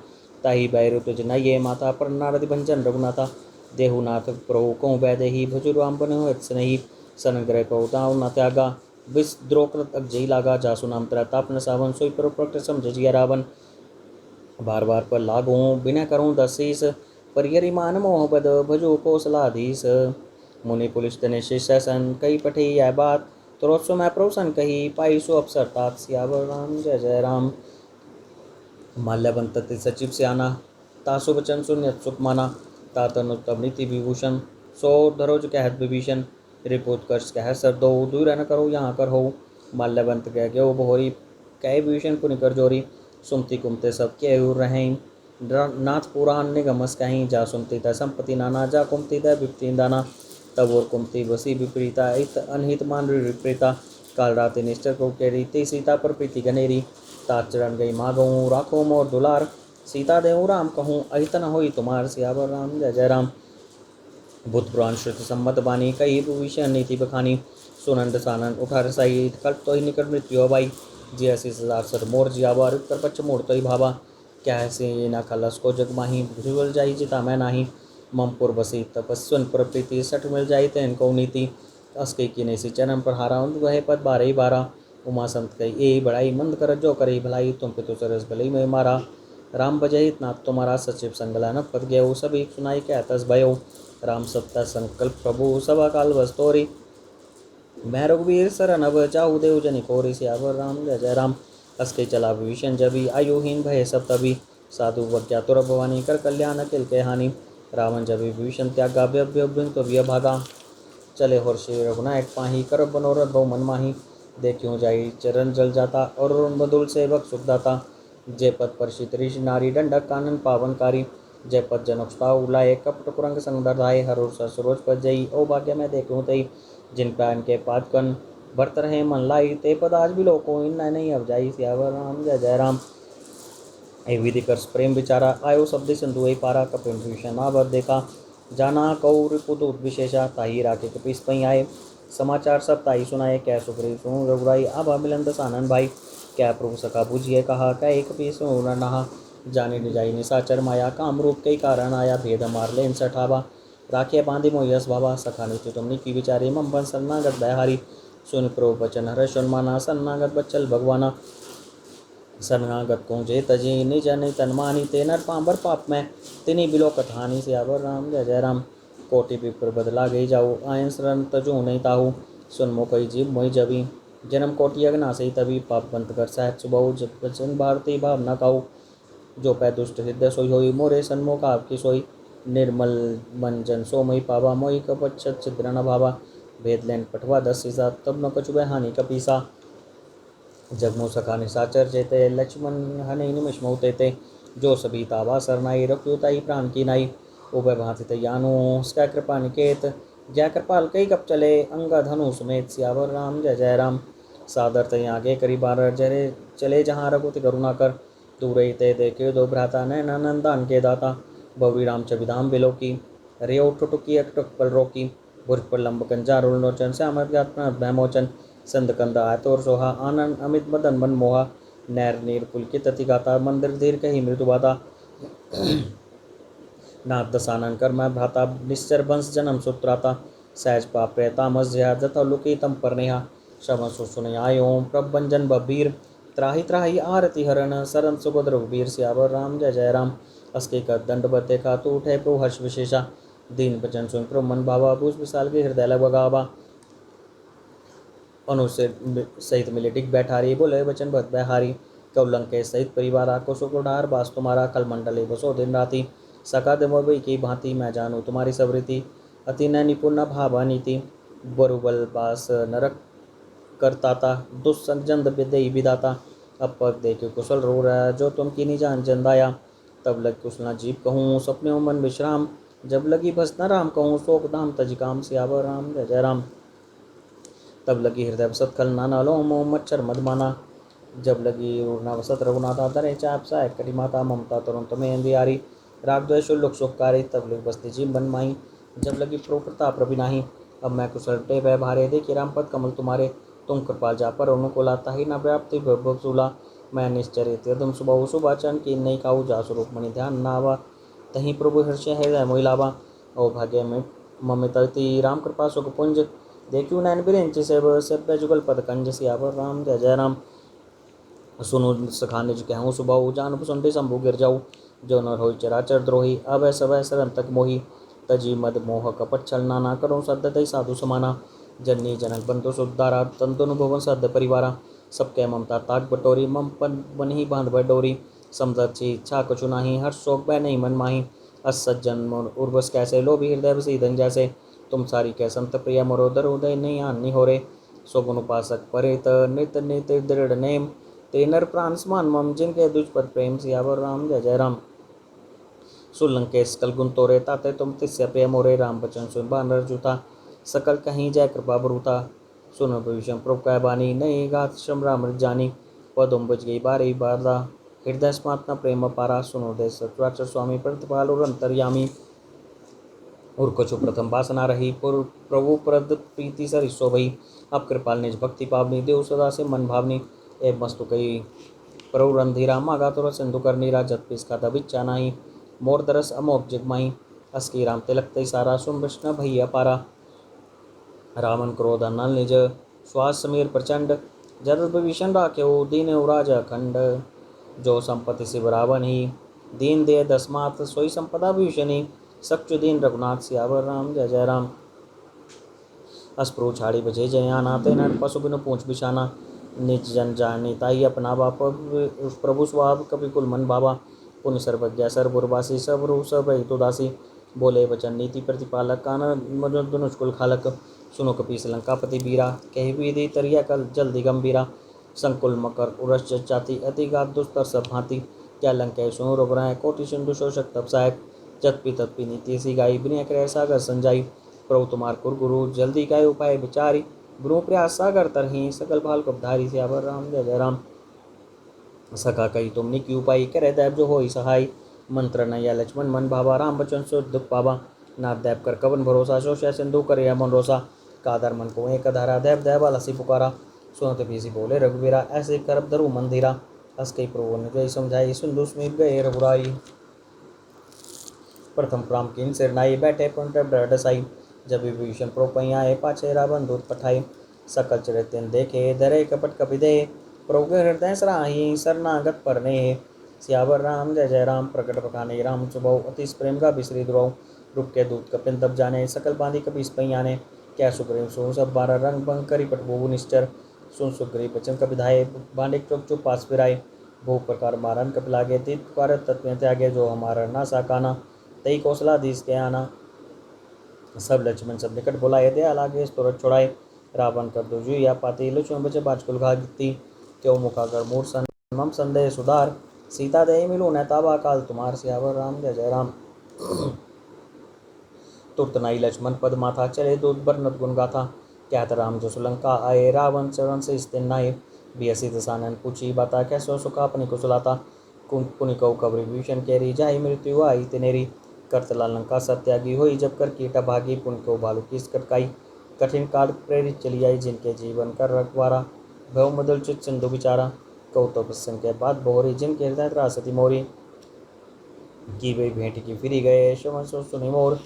ताही बैरु तुझ नये माता पर नारद भंजन रघुनाथा। देहुनाथ प्रभु कहूँ वैदेही भजु राम बने हो नहीं। सन ग्रह पहुताऊ न त्यागा विष द्रोकृत अगजई लागा। जासु नाम त्रैतापन सावन सोई पर प्रकट समझिया रावण। बार बार पर लागू बिना करूँ दसीस। परियरी मान मोह बद भजो कौशलाधीश। मुनि पुलिस तने शिष्य सन कई पठे यह बात। त्रोत्सो मैं प्रोसन कही पाई सो अवसर तात सियावर राम जय जय राम। माल्यवंत सचिव स्याना तासु वचन सुन सुख माना। तातन उत्तम नीति विभूषण सो धरोज कहत विभीषण। रिपुत्कर्ष कह सर दो दूर न करो यहाँ कर हो। माल्यवंत कह गयो बहोरी कह विभीषण पुनि कर जोरी। सुमति कुमते सब के रहें नाथ पुराण निगमस कहीं। जा सुमति त संपत्ति नाना जा कुमति त विपति दाना। तब और कुमति बसी विपरीता इत अनहित मान विपरीता। काल रात निश्चर को केरी ते सीता पर प्रीति गनेरी। तात चरण गई मागहूँ राखो मोर दुलार। सीता देहूँ राम कहूँ अहित न होई तुम्हार सियावर राम जय जय राम। बुद्ध पुराण श्रुति सम्मत बानी कही विभीषण नीति बखानी। सुनंद सानंद उठा रसाई कल्प तो ही निकट मृत्यु अबाई। जी ऐसी सदा सर मोर जियावा कर पच्छ मोड़ तो ही भावा। क्या ऐसे न खलस को जग माही भुजबल जाई जिता मैं नाही। ममपुर बसी तपस्वन पर प्रीति सठ मिल जाई तेन को नीति। अस्के की नेसी चरण पर हारा वह पद 12 उमा संत कही ए बड़ाई मंद कर जो करे भलाई। तुम पितु सरस भले में मारा राम बजय नाथ तुम्हारा। सचिव संगला न पद गयो सभी सुनाई क्या तस भयो। राम सत्ता संकल्प प्रभु सभा काल वस्तोरी। मैं रघुवीर सरन अब जाऊ देव जनि कोरि सियावर राम जय जय राम। हंसके चला विभीषण जबी आयुहीन भय सब तभी। साधु वज्ञा तुर भवानी कर कल्याण अकिल के हानि। रावण जबी विभीषण त्यागा व्यभ्य तो व्यय भागा। चले हर्षि रघुनायक पाही कर बनोरथ बहु मन माही। देखियो जाई चरण जल जाता और मधुल सेवक सुखदाता। जय पद परषित ऋषि नारी दंडक कानन पावनकारी। जय पद जनकता उलाए कपट कुरंग संग दर्दाए। हर सरोज पद जई ओ भाग्य में देखूँ तई। जिन पैन के पाद कन भरत रहे मन लाई। ते पद आज भी लोको इन नहीं अब जाई सियावर राम जय जय राम। ए विधि कर प्रेम विचारा आयो शब्द सिंधु पारा। कपिल भीषण आवत देखा जाना कौ रिपुदूत विशेषा। ताही राखे कपिस पई आए समाचार सब ताही सुनाए। क्या सुग्रीव सुन रघुराई आभा मिलन दसानन भाई। क्या प्रभु सखा बुझिए कहा क्या एक पीस नहा। जाने निजाई निशाचर माया काम रूप कई कारण आया। भेद मार लेन सठावा राखे बांधे मोयस बाबा। सखा नीति तुमने की विचारे मम बन शरणागत बहारी। सुन प्रभु बचन हर सुनमाना सन्नागत बच्चल भगवाना शरणागत को जे तजी निज नि तनमानी ते नर पांबर पाप में तिनी बिलो कथानी सियावर राम जय जय राम। कोटि विप्र बदला गई जाऊ आयन शरण तजू नहीं ताहू सुन मोकई जीव मोई जबी जन्म कोटि अग्नासी तभी पाप बंत कर सहज सुबहु जब वचन भारती भावना काऊ जो पै दुष्ट हृदय सोई होई मोरे सन्मुख आपकी सोई निर्मल मन जन सो मई पावा मोई कपच्छत छिद्र न भावा भेद लेन पठवा 10 सीसा तब न कछु हानि कपीसा जगमो सखा निशाचर जेते लक्ष्मण हनि निमिष मोते जो सभी तावा सरनाई रखुताई प्राण की नाई उभय भांति तयानु उसका कृपा निकेत जय कृपाल कई कप चले अंगा धनु समेत सियावर राम जय जय राम। सादर तय आगे करी बार जरे चले जहाँ रघुति करुणा कर दूर ते देखे दो भ्राता नंदान के दाता बौरी राम चविधाम बिलो की रे ठुटुकी अटुक पल रोकी भुज पर लंब कंजा रोचन श्याम भैमोचन संद कंदा आतोर सोहा आनंद अमित मदन मन मोहा नैर नीर पुलकित अति गाता मंदिर धीर कही मृदु बाता नाथ दसानन कर मैं भ्राता निश्चर वंश जन्म सुत्राता सहज पाप रहता मज्या जत लुकी तम पर नेहा श्रवण सुन आय ओम प्रभंजन बबीर त्राही त्राही आरती हरण सरन सुगोद रघुबीर सियावर राम जय जय राम। अस्के कर दंड बते खा तू उठे प्रभु हर्ष विशेषा दीन बचन सुन प्रभु मन भावा भूष विशाल के हृदय लगवावा अनुसे सहित मिले टिक बैठारी बोले वचन भत बहारी कौलंक के सहित परिवार आको सुकुडार बास तुम्हारा कल मंडले बसो दिन राति सका दमोबई की भांति मैं जानू तुम्हारी सवृति अति न निपुण भावा नीति बरुबल बास नरक करताता दुस्संजंद विदयी विदाता अब पग देखे कुशल रो रहा जो तुम की नहीं जान जंदाया तब लग कुशला जीव कहूँ सपने मन विश्राम जब लगी बस न राम कहूँ शोक धाम तज काम सियावर राम जय जय राम। तब लगी हृदय वसत खल नाना लो मोह मच्छर मदमाना जब लगी उड़ना वसत रघुनाथा दरे चाप साय करी माता ममता तरुण तमें अंधियारी राग द्वेष लोक सुखकारी तब लग बसती जीव बन माही जब लगी प्रताप रवि नाही अब मैं कुशल टे वह भारे देखी राम पद कमल तुम्हारे तुम कृपाल जा पर उनको लाता ही न व्याप्ति भूला मैं निश्चरित यदम सुबह सुभाचन की नहीं खाऊ जा स्वरूप मणि ध्यान नावा तही प्रभु हर्ष है मोहिलावा ओ भाग्य में ममितति राम कृपा सुख पुंज देखू नैन बिरेंच सभ्य जुगल पद कंज सियावर राम जय जय राम। सुनो सखा निज कहूँ सुबह जान सुनते शंभु गिर जाऊ जो नर हो चराचर द्रोही अवय सवय सरन तक मोही तजी मद मोह कपट छल नाना करो सद्य साधु समाना जननी जनक बंधु सुधारा तंतु भुवन सद्य परिवारा सबके ममता ताक बटोरी मम पन बन ही बांध बडोरी समझी इच्छा कछु नाही हर शोक बै नहीं मन माही अस सज्जन उर्वस कैसे लोभी हृदय बसीधन जैसे तुम सारी कै संत प्रिय मरोदर उदय नहीं हानि हो रे सोगुन उपासक परित नित नित दृढ़ नेम ते नर प्राण समान मम जिनके दुष्पद प्रेम सियावर राम जय जय राम। सुलंकेश कल गुण तोरे ताते तुम तिस्य प्रिय मोरे राम बचन सुन बानर जूता सकल कहीं जय कृपा बरूता सुन भविष्य प्रभु कै बानी नहीं गात श्रम राम जानी पदुम बुझ गई बारी बारदा हृदय स्मात्न प्रेम पारा सुनो दे सचराचर स्वामी प्रतिपाल और अंतर्यामी और कछु प्रथम वासना रही प्रभु प्रद प्रीति सरिसो भई अब कृपाल निज भक्ति पावनी देव सदा से मन भावनी ए मस्तु कई प्रभु रंधीरा मागा तुर सिंधु कर नीरा जत पिस का दबिच्चा नाही मोर दरस अमोक जिगमाही अस्की राम तिलक तई सारा सुन विष्णु भैया पारा रावण क्रोध नल निज श्वास समीर प्रचंड जद विभीषण राख्यो दीन उराज अखंड जो संपत्ति शिव रावण ही दीन दे दसमात सोई संपदा भीषणी सच्चु दीन रघुनाथ सियावर राम जय जय राम। अस्प्रु छाड़ी बजे जयाना ते नर पशु बिनु पूछ बिछाना निज जन जानी ताई अपना बाप प्रभु स्वाभ कपि कुल मन बाबा पुण्य सर्वज्ञ सर्वुर्वासी सबरु सब हितुदासी बोले वचन नीति प्रतिपालक कान धनुष्कुल खालक सुनो कपीस लंकापति बीरा कही विधि तरिया कल जल्दी गंभीरा संकुल मकर उरस जाति अति गात दुस्तर सब भांति क्या लंके सुनो रुग्राय कोटि सिंधु शोषक तप सहायक जत्पि तत्पि नीति सी गाई विनय करे सागर संजाई प्रभु तुम्हार कुर गुरु जल्दी गाय उपाय विचारी गुरु प्रयास सागर तरही सकल भाल कपधारी सियावर राम जय जय राम। सखा कही तुमने की उपाय करे दैव जो हो सहाय मंत्र नैया लक्ष्मण मन भावा राम बचन सो दुख पावा नाथ दैव कर कवन भरोसा शोषया सिंधु करे मन रोसा कादर मन को एक धारा दैव दैव लसी पुकारा सुनत भीसी बोले रघुवीरा ऐसे करब धरु मंदिरा हस कई प्रभु ने जय समझाई सिंधु समीप गए रघुराई प्रथम प्राम किन सिरनाई बैठे पंट डसाई जब विभीषण प्रोपई आए पाछे रावण दूत पठाई सकल चरित्र देखे धरे कपट कपिदे प्रभु हृदय सराही शरणागत परने सियावर राम जय जय राम प्रकट पखाने राम सुबह अति प्रेम का बिसरी द्रव रूप के दूत कपिन तब जाने सकल बांधी कपीस पैयाने क्या सुग्रीव सो सब बारह रंग भंग करी पटबोहु निश्चर सुन सुग्रीव बचन कपिधाये बांडे चुप चुप पास फिराए भू प्रकार मारन कपिलागे तीत पुकार तत्व त्यागे जो हमारा ना साकाना तई कौशलाधीश के आना सब लक्ष्मण सब निकट बुलाए दया लागे स्तुरत छुड़ाए रावण कर दो या पाती लक्ष्मण बचे बाजकुल घाती क्यों मुखागर मूर सन मम संदेह सुधार सीता दे मिलो न ताबा काल तुम्हार सियावर राम जय जय राम तुरत नाई लक्ष्मण पद माथा चले दूत बरनत गुण गाथा कहत राम जो सुलंका आए रावण चरण से स्थिर नाये बियसी दसानन पूछी बाता कैसो सुखा अपनी कुशलाता पुनि कौ कबरी भीषण केरी जाई मृत्यु आई तिनेरी करतला लंका सत्यागी हुई जब कर कीटा भागी पुन को भालू किस कटकाई कठिन काल प्रेरित चली आई जिनके जीवन कर रखवारा भव मदल चित सिंधु बिचारा कौतुक प्रसंग के बाद बोहरी जिनके हृदय त्रासती मोरी की वे भेंट की फिरी गए शवन सो सुनि मोर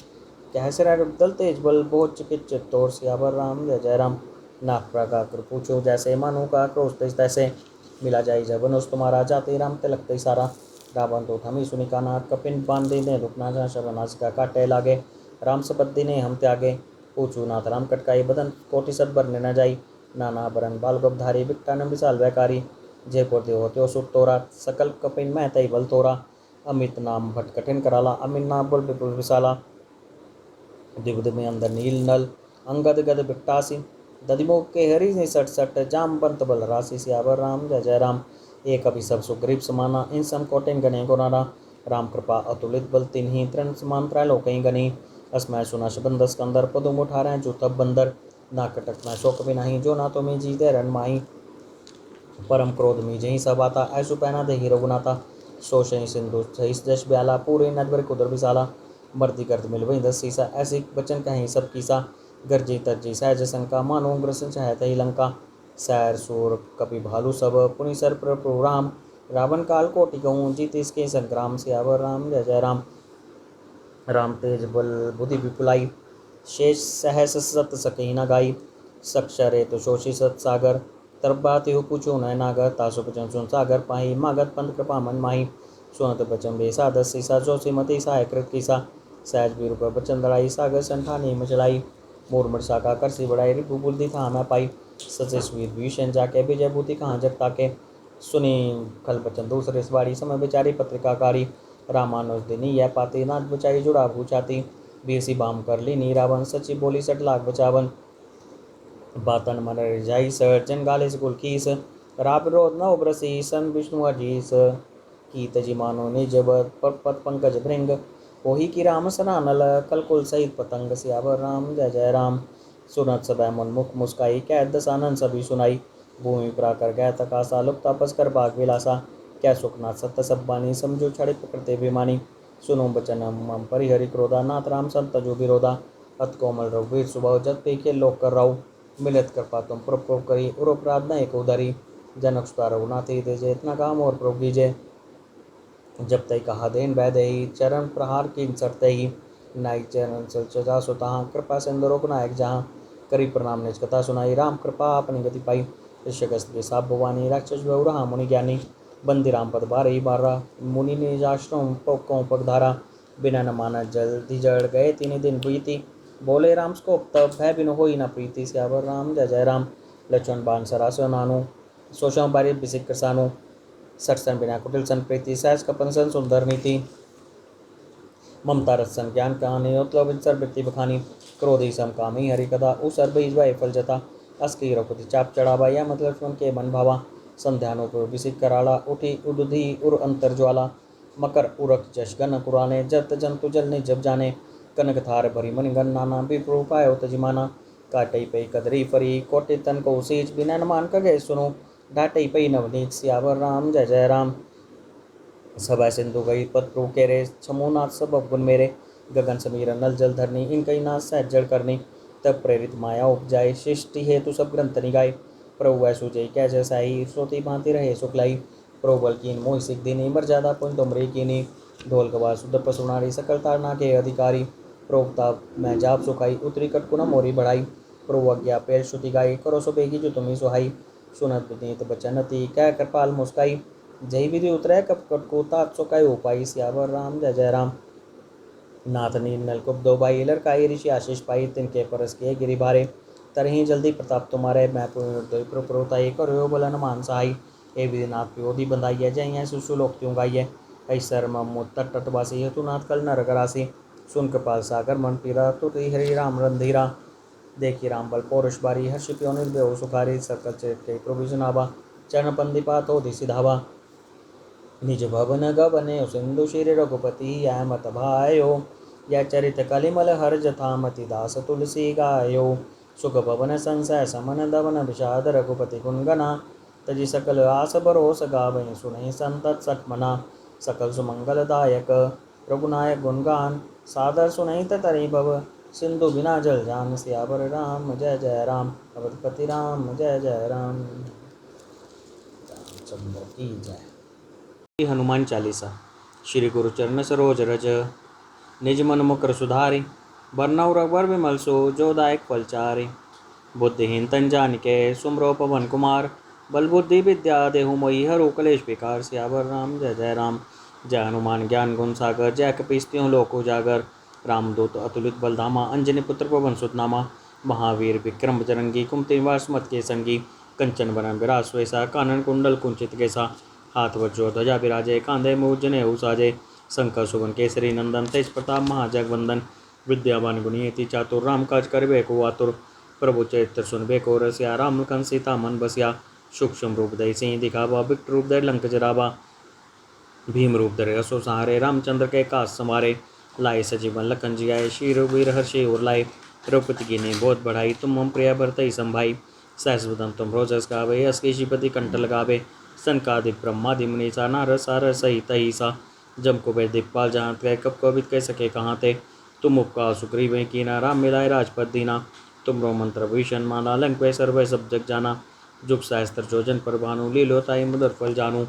कहसरा दल तेज बल बहुत चिकित्सित तोर सियावर राम जय जय राम नाक प्रगा कर पूछो जैसे मानो का क्रोध तैसे मिला जाई जबन उस तुम्हारा जाते राम तिलक सारा रावण तो थमी सुनि का नाक कपिन बांधे ने रुकना जा शबनाश का काटे लागे राम सपत्ति ने हम त्यागे पूछू नाथ राम कटकाई बदन कोटि सद बर न जाई नाना बरन बाल गबधारी बिट्टान विशाल व्याकारी जयपुर देव त्यो सुख तोरा सकल कपिन मैं तई बल तोरा अमित नाम भट कठिन कराला अमित नाम बुल विपुल विशाला दिवद में अंदर नील नल अंगद गद बिट्टासी दधिमुख के हरि ने सट सट जाम बंत बल राशि सियावर राम जय जय राम एक अभी सब सुग्रीव समाना इन सम कोटेन गणे गुणारा राम कृपा अतुलित बल तिन्ही तृण समान त्रैलोक गनी अस्मय सुना शबंद स्कंदर पदुम उठारे जो तब बंदर ना कटक ना शोक भी नहीं जो ना तो में जीते रन माही परम क्रोध में जही सब आता ऐसु पहना दे रघुनाथा शोषण सिंधु सही जश ब्याला पूरे नदवर कुदर विशाला मर्दी गर्द मिल वही दस सीसा ऐसी बचन कहीं सब कीसा गर्जी तर्जी सहज शंका मानो ग्रसन चाहत ही लंका सैर सूर कपि भालू सब पुनि सर प्रभु राम रावण काल कोटि कहूँ जीत इसके संग्राम सियावर राम जय जय राम राम तेज बल बुद्धि विपुलाई शेष सहस सत सकही न गाई सक्षरे तो शोषी सत सागर तरबात हो पूछो न नागर तासु बचन सुन सागर पाही मागत पंथ कृपा मन माही सुनत बचन बेसा दस सीसा जोशी मती सहाय कृत कीसा सहज भी रूप बचन दड़ाई सागर संठानी मचलाई मोर मरसा का करसी बढ़ाई रिपु बुद्धि था मैं पाई सचेश्वीर भीषण जाके विजय भूति कहाँ जगता के सुनी खल बचन दूसरे सवारी समय बेचारी पत्रिकाकारी रामानुज दिनी यह पाती नाथ बचाई जुड़ा भूचाती बीसी बाम कर ली नी रावण सची बोली सट लाख बचावन बातन मन रिजाई सर जन गाले गुल कीस राब रोध न उब्रसी सन विष्णु अजीस की तजी मानो निज पद पंकज भृंग वही की राम सनानल कलकुल सहित पतंग सियावर राम जय जय राम सुनत सब मुख मुस्काई कैद दसानन सभी सुनाई भूमि प्राकर गय तकासा लुक तपस कर बाग विलासा क्या सुखनाथ सत्य सब बानी समझो छड़े पकड़ते विमानी सुनो बचन मम परिहरि क्रोधा नाथ राम संत जो विरोधा अत कोमल रघुवीर सुबह जत पे के लोक कर राउ मिलत कृपा तुम प्रभु करी उर अपराध न एक उधरी जनक सुता रघुनाथी तेजे इतना काम और प्रभु कीजे जब तय कहा देन वैदही चरण प्रहार की सरते ही नाई चरण सजा सुता कृपा सिंदुरोक नायक जहाँ करी प्रणाम निज कथा सुनाई राम कृपा अपनी गति पाई ऋषगस्त के साप भवानी राक्षस रहा मुनि ज्ञानी बंदी राम पद बार ही बारा मुनि निज आश्रम पोकों पगधारा बिना न माना जल्दी जड़ गए तीन दिन बीती बोले राम को तब भय बिन हो न प्रीति सियावर राम जय जय राम लक्ष्मण बाण सरासो नानु सोशम बारी बिसिक करसानु सटसन बिना कुटिल सन प्रीति सहज कपन सन सुंदर नीति ममता रसन ज्ञान कहानी उत्लव सर्वृत्ति बखानी क्रोधी सम कामी हरि कदा उसर बीज भय फल जता अस्की रघुपति चाप चढ़ावा या मतलब लक्ष्मण के मन भावा संध्यानो पर बिसिक कराला उठी उदुधि उर अंतर ज्वाला मकर उरक जश गन पुराने जत जंतु जल ने जब जाने कनक थार भरी मन गन नाना विप्रो पायो तजिमाना काटई पई कदरी फरी कोटि तन को सीच बिना न मान कगे सुनो ढाटई पई नवनीत सियावर राम जय जय राम सभा सिंधु गई पत्रु केरे छमुनाथ सब गुण मेरे गगन समीर नल जल धरनी इन कई नाथ सहज जड़ करनी तब प्रेरित माया उपजाए सृष्टि हेतु सब ग्रंथ निगाए प्रभु ऐसु जय कैसे साई श्रोति भांति रहे सुखलाई प्रभुबल कीन मोह सिख दीनी मर्यादा पुन तुमरी कीनी ढोल गवा शुद्ध पसुनारी सकल तारना के अधिकारी प्रोक्ता मैं जाप सुखाई उतरी कटकुना मोरी बढ़ाई प्रभु आज्ञा पैर श्रुति गाई, करो सो बेगी जो तुम्हें सुहाई। सुनत विनीत बचनती, कह कृपाल मुस्काई। जय विधि उतरै कप कटको, तात सो कह उपाई। सियावर राम जय जय राम। नाथ नील नलकुप दो भाई, लड़काई ऋषि आशीष पाई। तिनके परस किए गिरि भारे, तरही जल्दी प्रताप तुम्हारे। मैं पुरोताई, करो बलन मान सहाई। हे विधिनाथ प्योधि बंधाइए, जय सुसु लोक त्यों गाइए। ऐसर मम तट तटवासी, हेतु नाथ कल नर करासी। सुन कृपाल सागर मन पीरा, तुति हरि राम रंधीरा। देखी राम बल पौरुष बारी, हर्षि प्यो निर्भयो सुखारी। सकल चेत प्रभु जनाबा, चरण पंदिपात हो सिधावा। निज भवन गबने सिंधु श्री रघुपति, यह मत भायो। यह चरित कलिमल हर जथामति, दास तुलसी गायो। सुख भवन संसय समन दवन, विषाद रघुपति गुणगना। तजि सकल आस भरोस गावै, सुनहि संतत सतमना। सकल सुमंगलदायक प्रभुनायक गुणगान, सादर सुनहि तरि भव। सिंधु बिना जल जान, सियावर राम जय जय राम। अवधपति राम जय जय राम। रामचंद्र की जय। हनुमान चालीसा। श्री गुरु चरण सरोज रज, निज मन मुकर सुधारि। बरनउँ रघुबर विमल सो, जो दायक फल चारि। बुद्धिहीन तन जानिके, सुमरो पवन कुमार। बल बुद्धि विद्या देहु मोहि, हरु कलेश विकार। सियावर राम जय जय राम। जय हनुमान ज्ञान गुण सागर, जय कपीस तिहुँ लोक उजागर। रामदूत अतुलित बलधामा, अंजनी पुत्र पवन सुत नामा। महावीर विक्रम बजरंगी, कुमति निवार सुमति के संगी। कंचन बरन बिराज सुबेसा, कानन कुंडल कुंचित केसा। हाथ वज्रो ध्वजा बिराजे, कांधे मूढ़ जनेऊ साजे। शंकर सुवन केसरी नंदन, तेज प्रताप महाजगवंदन। विद्यावान गुणियति चातुर, राम काज करबे को आतुर। प्रभु चरित्र सुनबे को रसिया, राम लखन सीता मन बसिया। सूक्ष्म रूप धरि सिंह दिखावा, विकट रूप धरि लंक जरावा। भीम रूप धरि असुर संहारे, रामचंद्र के काज समारे। लाए सजीवन लखन जियाए, श्री रघुवीर हर्षि उर लाए। रघुपति कीन्ही बहुत बढ़ाई, तुम मम प्रिय भरतहि संभाई। सहस वदन तुम रोजस गावे, यस केशीपति कंठ लगावे। सनकादिक ब्रह्मादि मुनीसा, नारद सारद सहित अहिसा। जम कुबेर दिक्पाल जहांत गए, कब कोविद कह सके कहाँ ते। तुम उपकार सुग्रीव कीना, राम मिलाए राजपद दीना। तुमरो मंत्र भीषण माना, लंक में सर्व सब जग जाना। जुग सहस्त्र जोजन पर भानु, लीलो ताई मधुर फल जानू।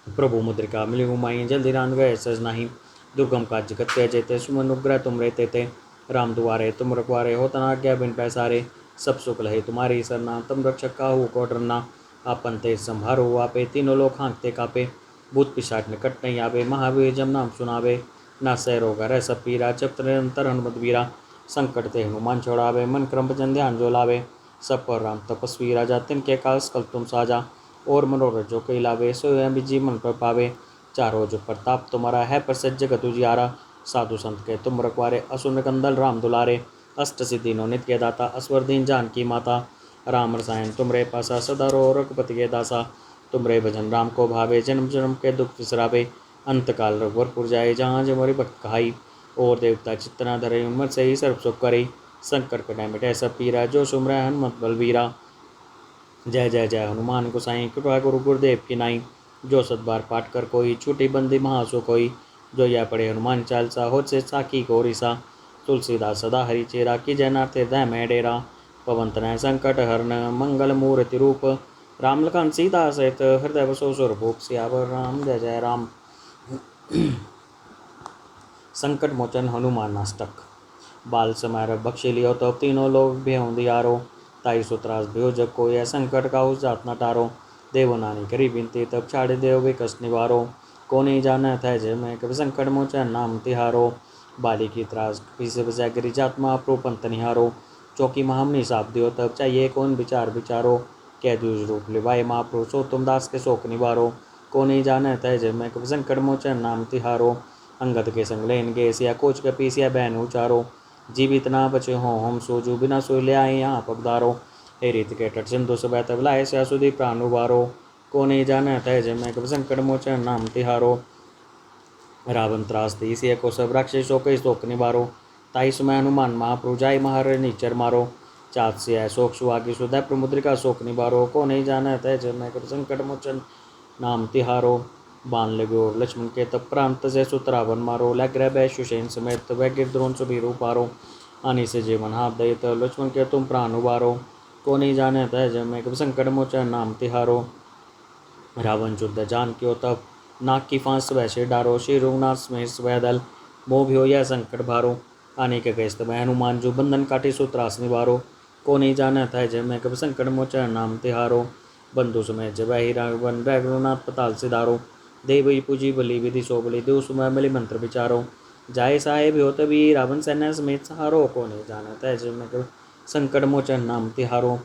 प्रभु मुद्रिका मिली हुमाई, जल्दी रान गए सज नाही। दुर्गम काज जगत के जेते, सुमन उपग्रह तुम रहते थे। राम दुआरे तुम रखवारे, हो तना आज्ञा बिन पैसारे। सब सुख लहे तुम्हारी सरना, तुम रक्षक काहू को डरना। आपन तेज संभारो आपे, तीनों लोग हाँकते कापे। भूत पिशाच निकट नहीं आवे, महावीर जब नाम सुनावे। ना सह रोग हरै सब पीरा, जप निरंतर हनुमत वीरा। संकट ते हनुमान छुड़ावे, मन क्रम भजन ध्यान जो लावे। सब पर राम तपस्वी राजा, तिनके काज सकल तुम साजा। और मनोरथ जो कई लावे, सोई बिजी मन पर पावे। चारों जो प्रताप तुम्हारा है, प्रसिद्ध जगत उजियारा। साधु संत के तुम रखवारे, असुर निकंदल राम दुलारे। अष्ट सिद्धि नो नित्य दाता, असवर दीन जानकी माता। राम रसायन तुमरे पासा, सदा रो रघुपति के दासा। तुमरे भजन राम को भावे, जन्म जन्म के दुख बिसरावे। अंतकाल रघुवरपुर जाए, जहाँ जमोरी भक्त कहाई। और देवता चित्तना धरे, उमर से ही सर्व सुख करे। संकट कटै मिटै सब पीरा, जो सुमरै हनुमत बलवीरा। जय जय जय हनुमान गोसाई, कृपा गुरु गुरुदेव की नाई। जो सतबार पाठ कर कोई, छूटी बंदी महासु कोई। जो यह पढ़े हनुमान चालीसा, होत से साखी को रिसा। तुलसीदास सदा हरि चेरा, की जय नाथ हृदय में डेरा। पवन तनय संकट हरन, मंगल मूर्ति रूप। राम लखन सीता सहित, हृदय बसो सुरभूप। सियावर राम जय जय राम। संकट मोचन हनुमान अष्टक। बाल समय बख्शे लियो, तो तीनों लोग भेऊँ दियारो। ताई सुतरास भयो जग को, यह संकट का उस जात न टारो। देव नानी करी बिनती, तब छाड़े देव विकस निवारो। को नहीं जानत है जय मैं, कभी संकट मोचन नाम तिहारो। बाली की त्रास पीछे बजाय गिरी जात महाप्रभु पंत निहारो। चौकी महामनी साप दियो, तब चाहिए कौन विचार विचारो। कह दूज रूप लिवाए महाप्रभु, सो तुम दास के शोक निवारो। को नहीं जानत है जय मैं, कभी संकट मोचन नाम तिहारो। अंगद के संग लेन गे, सिया कोच के पीसिया बहन उचारो। जीवित ना बचे हों हम सोजू, बिना सोई ले आए यहाँ पगदारो। हे रीत के तट सिंधु सब तब लाए, स्या सुधी प्राण उबारो। को नहीं जानत है जय मैं, कभी संकट मोचन नाम तिहारो। रावण त्रास दी सिय को, सब राक्षसों के शोक निवारो। ताई समय हनुमान महाप्रभु, जाय महार नीचर मारो। चात से शोक सुहागी, सुधय प्रमुद्रिका शोक निवारो। को नहीं जानत है जय मैं, कभी संकट मोचन नाम तिहारो। बाण लगो लक्ष्मण के, तब प्रांत से सुत रावण मारो। लग रह सुषेण समेत, वह गिरद्रोण सुबीर पारो। आनी से जीवन हाथ दे, तब लक्ष्मण के तुम प्राण उबारो। को नहीं जानत है जय मैं, कभी संकट मोचन नाम तिहारो। रावण युद्ध जान क्यों, तब नाक की फांस वैसे डारो। श्री रघुनाथ में स्वैदल, मोह भी हो यह संकट भारो। आने के गैस्त में हनुमान, जो बंधन काटे सो त्रास निवारो। को नहीं जानत है जय मैं कब संकट मोचन नाम तिहारो। बंधु समय जब ही राघवन रघुनाथ पताल सिधारो। देवई पूजी बलि विधि सो बलि देव सुमय बलि मंत्र विचारो। जाय साहेब हो तभी रावण सैन्य समेत सहारो। को नहीं जानत है जय मैं कब संकट मोचन नाम तिहारो।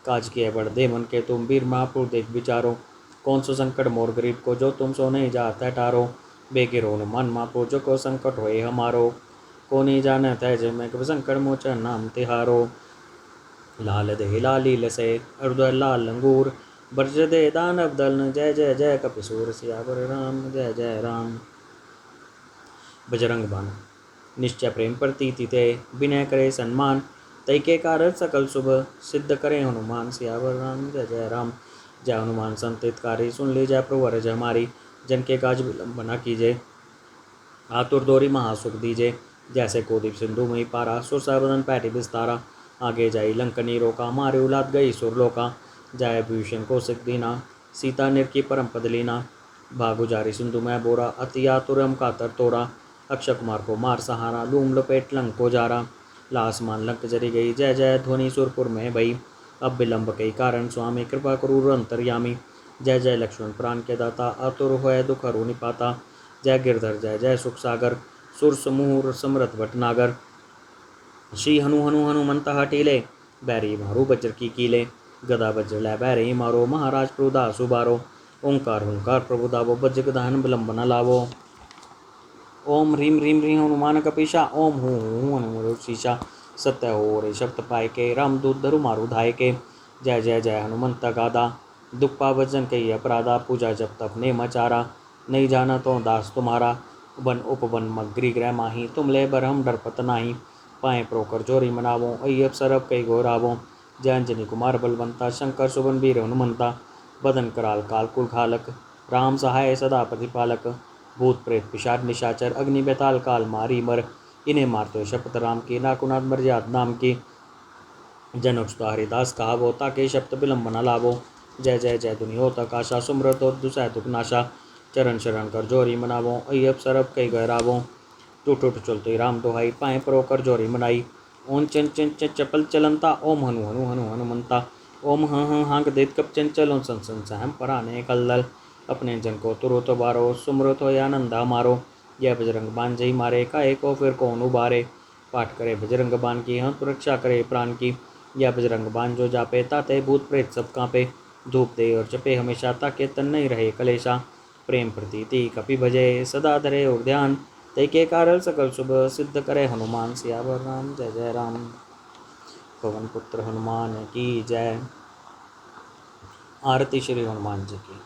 काज किए बढ़ दे मन के तुम वीर महापुर देख विचारो। कौन सो संकट मोर गरीब को जो तुम सो नहीं जाता टारो। बेगिरो मन महापुर जो को संकट होए हमारो। को नहीं जानत है जय मैं कब संकट मोचन नाम तिहारो। लाल दे लालील से हृदय लाल लंगूर। ब्रज दे दानव दल जय जय जय कपिसूर। सियावर राम जय जय राम। बजरंग बाण। निश्चय प्रेम प्रतीति ते विनय करे सन्मान। तय के कारण सकल शुभ सिद्ध करे हनुमान। सियावर राम जय जय राम। जय हनुमान संतितकारी सुन ली जय प्रवर जय हमारी। जन के काज विलंब न कीजिए आतुर दोरी महासुख दीजे। जैसे कोदीप सिंधु मई पारा सुर सबदन पैटी विस्तारा। आगे जाई लंकनी रोका मारे उलाद गई सुरलोका। जय भूषण को सिख दीना सीता निरकी परम पद लीना। भागु जारी सिंधु मैं बोरा अति आतुरम कातर तोरा। अक्षय कुमार को मार सहारा लूम लपेट लंक को जारा। लासमान लंक जरी गई जय जय ध्वनि सुरपुर में भई। अब विलंब कई कारण स्वामी कृपा करूर अंतर्यामी। जय जय लक्ष्मण प्राण के दाता आतुर होय दुख हरु निपाता। जय गिरधर जय जय सुख सागर सुर समूह समृत भटनागर। श्री हनु हनु हनुमंत हटीले बैरी मारो बज्र की कीले। गदा वज्र लै बैरी मारो महाराज क्रोधा सुबारो। ओंकार ओंकार प्रभु दावो वज्र गदाहन विलंब न लावो। ओम ह्रीम ह्रीम ह्रीं हनुमान कपीशा ओम हूँ हूँ हनुमरो शीशा। सत्य हो रे शब्द पाए के रामदूत धरु मारु धाय के। जय जय जय हनुमंत गादा दुख पावजन कई अपराधा। पूजा जब तप ने मचारा नहीं जाना तो दास तुम्हारा। वन उपवन मग्री ग्रह माही तुम ले बरहम डरपत नाही। पाए प्रोकर जोरी मनावो अय्यप सरब कई गोरावो। जय अंजनी कुमार बलवंता शंकर सुबन वीर हनुमंता। बदन कराल काल कुल घालक राम सहाय सदा प्रतिपालक। भूत प्रेत पिशाच निशाचर अग्नि बेताल काल मारी मर। इन्हें मारते शपथ राम की नाकुनाथ मर्याद नाम की। जनक हरिदास कहावो ताके शब्द विलंब न लावो। जय जय जय दुनियो तक आशा सुमरत और दुसै दुख नाशा। चरण शरण कर जोरी मनावो अय्यप सरब कई गहरावो। टूट टूट चलते राम दोहाई पाए परो कर जोरी मनाई। ओम चन चन चन चपल चलंता ओम हनु हनु हनु हनुमंता। ओम हाँक देत कप चंचल ओम सन सन सहम पराने कल्लल। अपने जन को तुरो तो बारो सुमरो तो आनंदा मारो। यह बजरंग बान जही मारे काहे को फिर कौन उबारे। पाठ करे बजरंग बान की हंस रक्षा करे प्राण की। यह बजरंग बान जो जापे ताते भूत प्रेत सब कांपे। धूप दे और जपे हमेशा ताके तन नहीं रहे कलेशा। प्रेम प्रीति कपि भजे सदा धरे और ध्यान। तय के कारण सकल शुभ सिद्ध करे हनुमान। सियावर राम जय जय राम। पवन पुत्र हनुमान की जय। आरती श्री हनुमान जी की।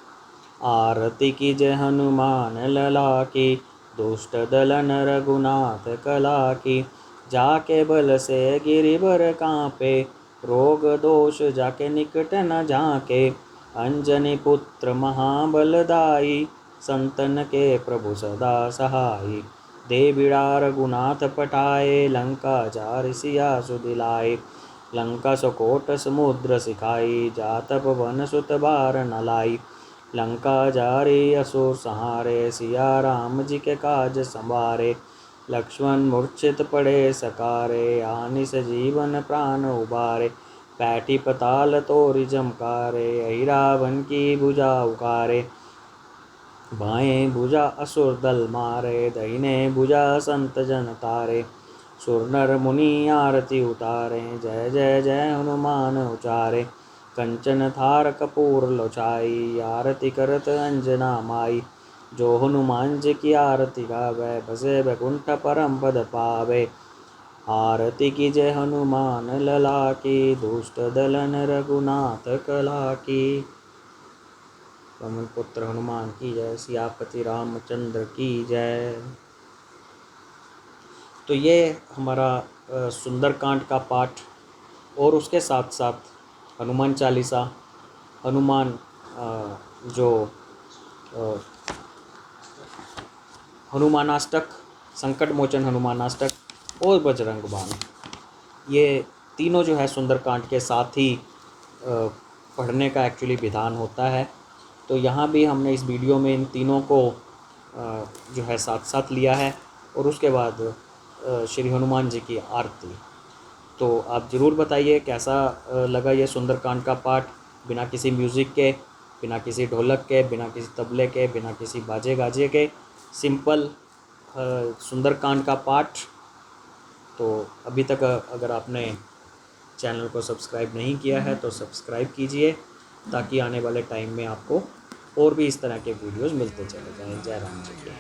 आरती की जय हनुमान लला की। दुष्ट दलन रघुनाथ कला की। जाके बल से गिरिवर कांपे। रोग दोष जाके निकट न झाके। अंजनी पुत्र महाबलदाई। संतन के प्रभु सदा सहाई। दे बिड़ा रघुनाथ पटाए लंका जार सिया सुदिलाए। लंका सकोट समुद्र सिखाई जात पवन सुत बार न लाई। लंका जारी असुर सहारे सिया राम जी के काज संवारे। लक्ष्मण मूर्छित पड़े सकारे आनि सजीवन प्राण उबारे। पैठी पताल तोरि जमकारे अहि रावण की भुजा उकारे। बाएं भुजा असुर दल मारे दहिने भुजा संत जन तारे। सुर नर मुनि आरती उतारे जय जय जय हनुमान उचारे। कंचन थार कपूर लोचाई आरती करत अंजना माई। जो हनुमान जी की आरती गावे बसे बैकुंठ परम पद पावे। आरती की जय हनुमान लला की। दुष्ट दलन रघुनाथ कला की। पवन पुत्र हनुमान की जय। सियापति रामचंद्र की जय। तो ये हमारा सुंदरकांड का पाठ और उसके साथ साथ हनुमान चालीसा, हनुमान जो हनुमानाष्टक, संकट मोचन हनुमानाष्टक और बजरंग बाण, ये तीनों जो है सुंदरकांड के साथ ही पढ़ने का एक्चुअली विधान होता है। तो यहाँ भी हमने इस वीडियो में इन तीनों को जो है साथ साथ लिया है और उसके बाद श्री हनुमान जी की आरती। तो आप ज़रूर बताइए कैसा लगा ये सुंदरकांड का पाठ, बिना किसी म्यूज़िक के, बिना किसी ढोलक के, बिना किसी तबले के, बिना किसी बाजे गाजे के, सिंपल सुंदरकांड का पाठ। तो अभी तक अगर आपने चैनल को सब्सक्राइब नहीं किया है तो सब्सक्राइब कीजिए, ताकि आने वाले टाइम में आपको और भी इस तरह के वीडियोस मिलते चले जाएं। जय राम जी की।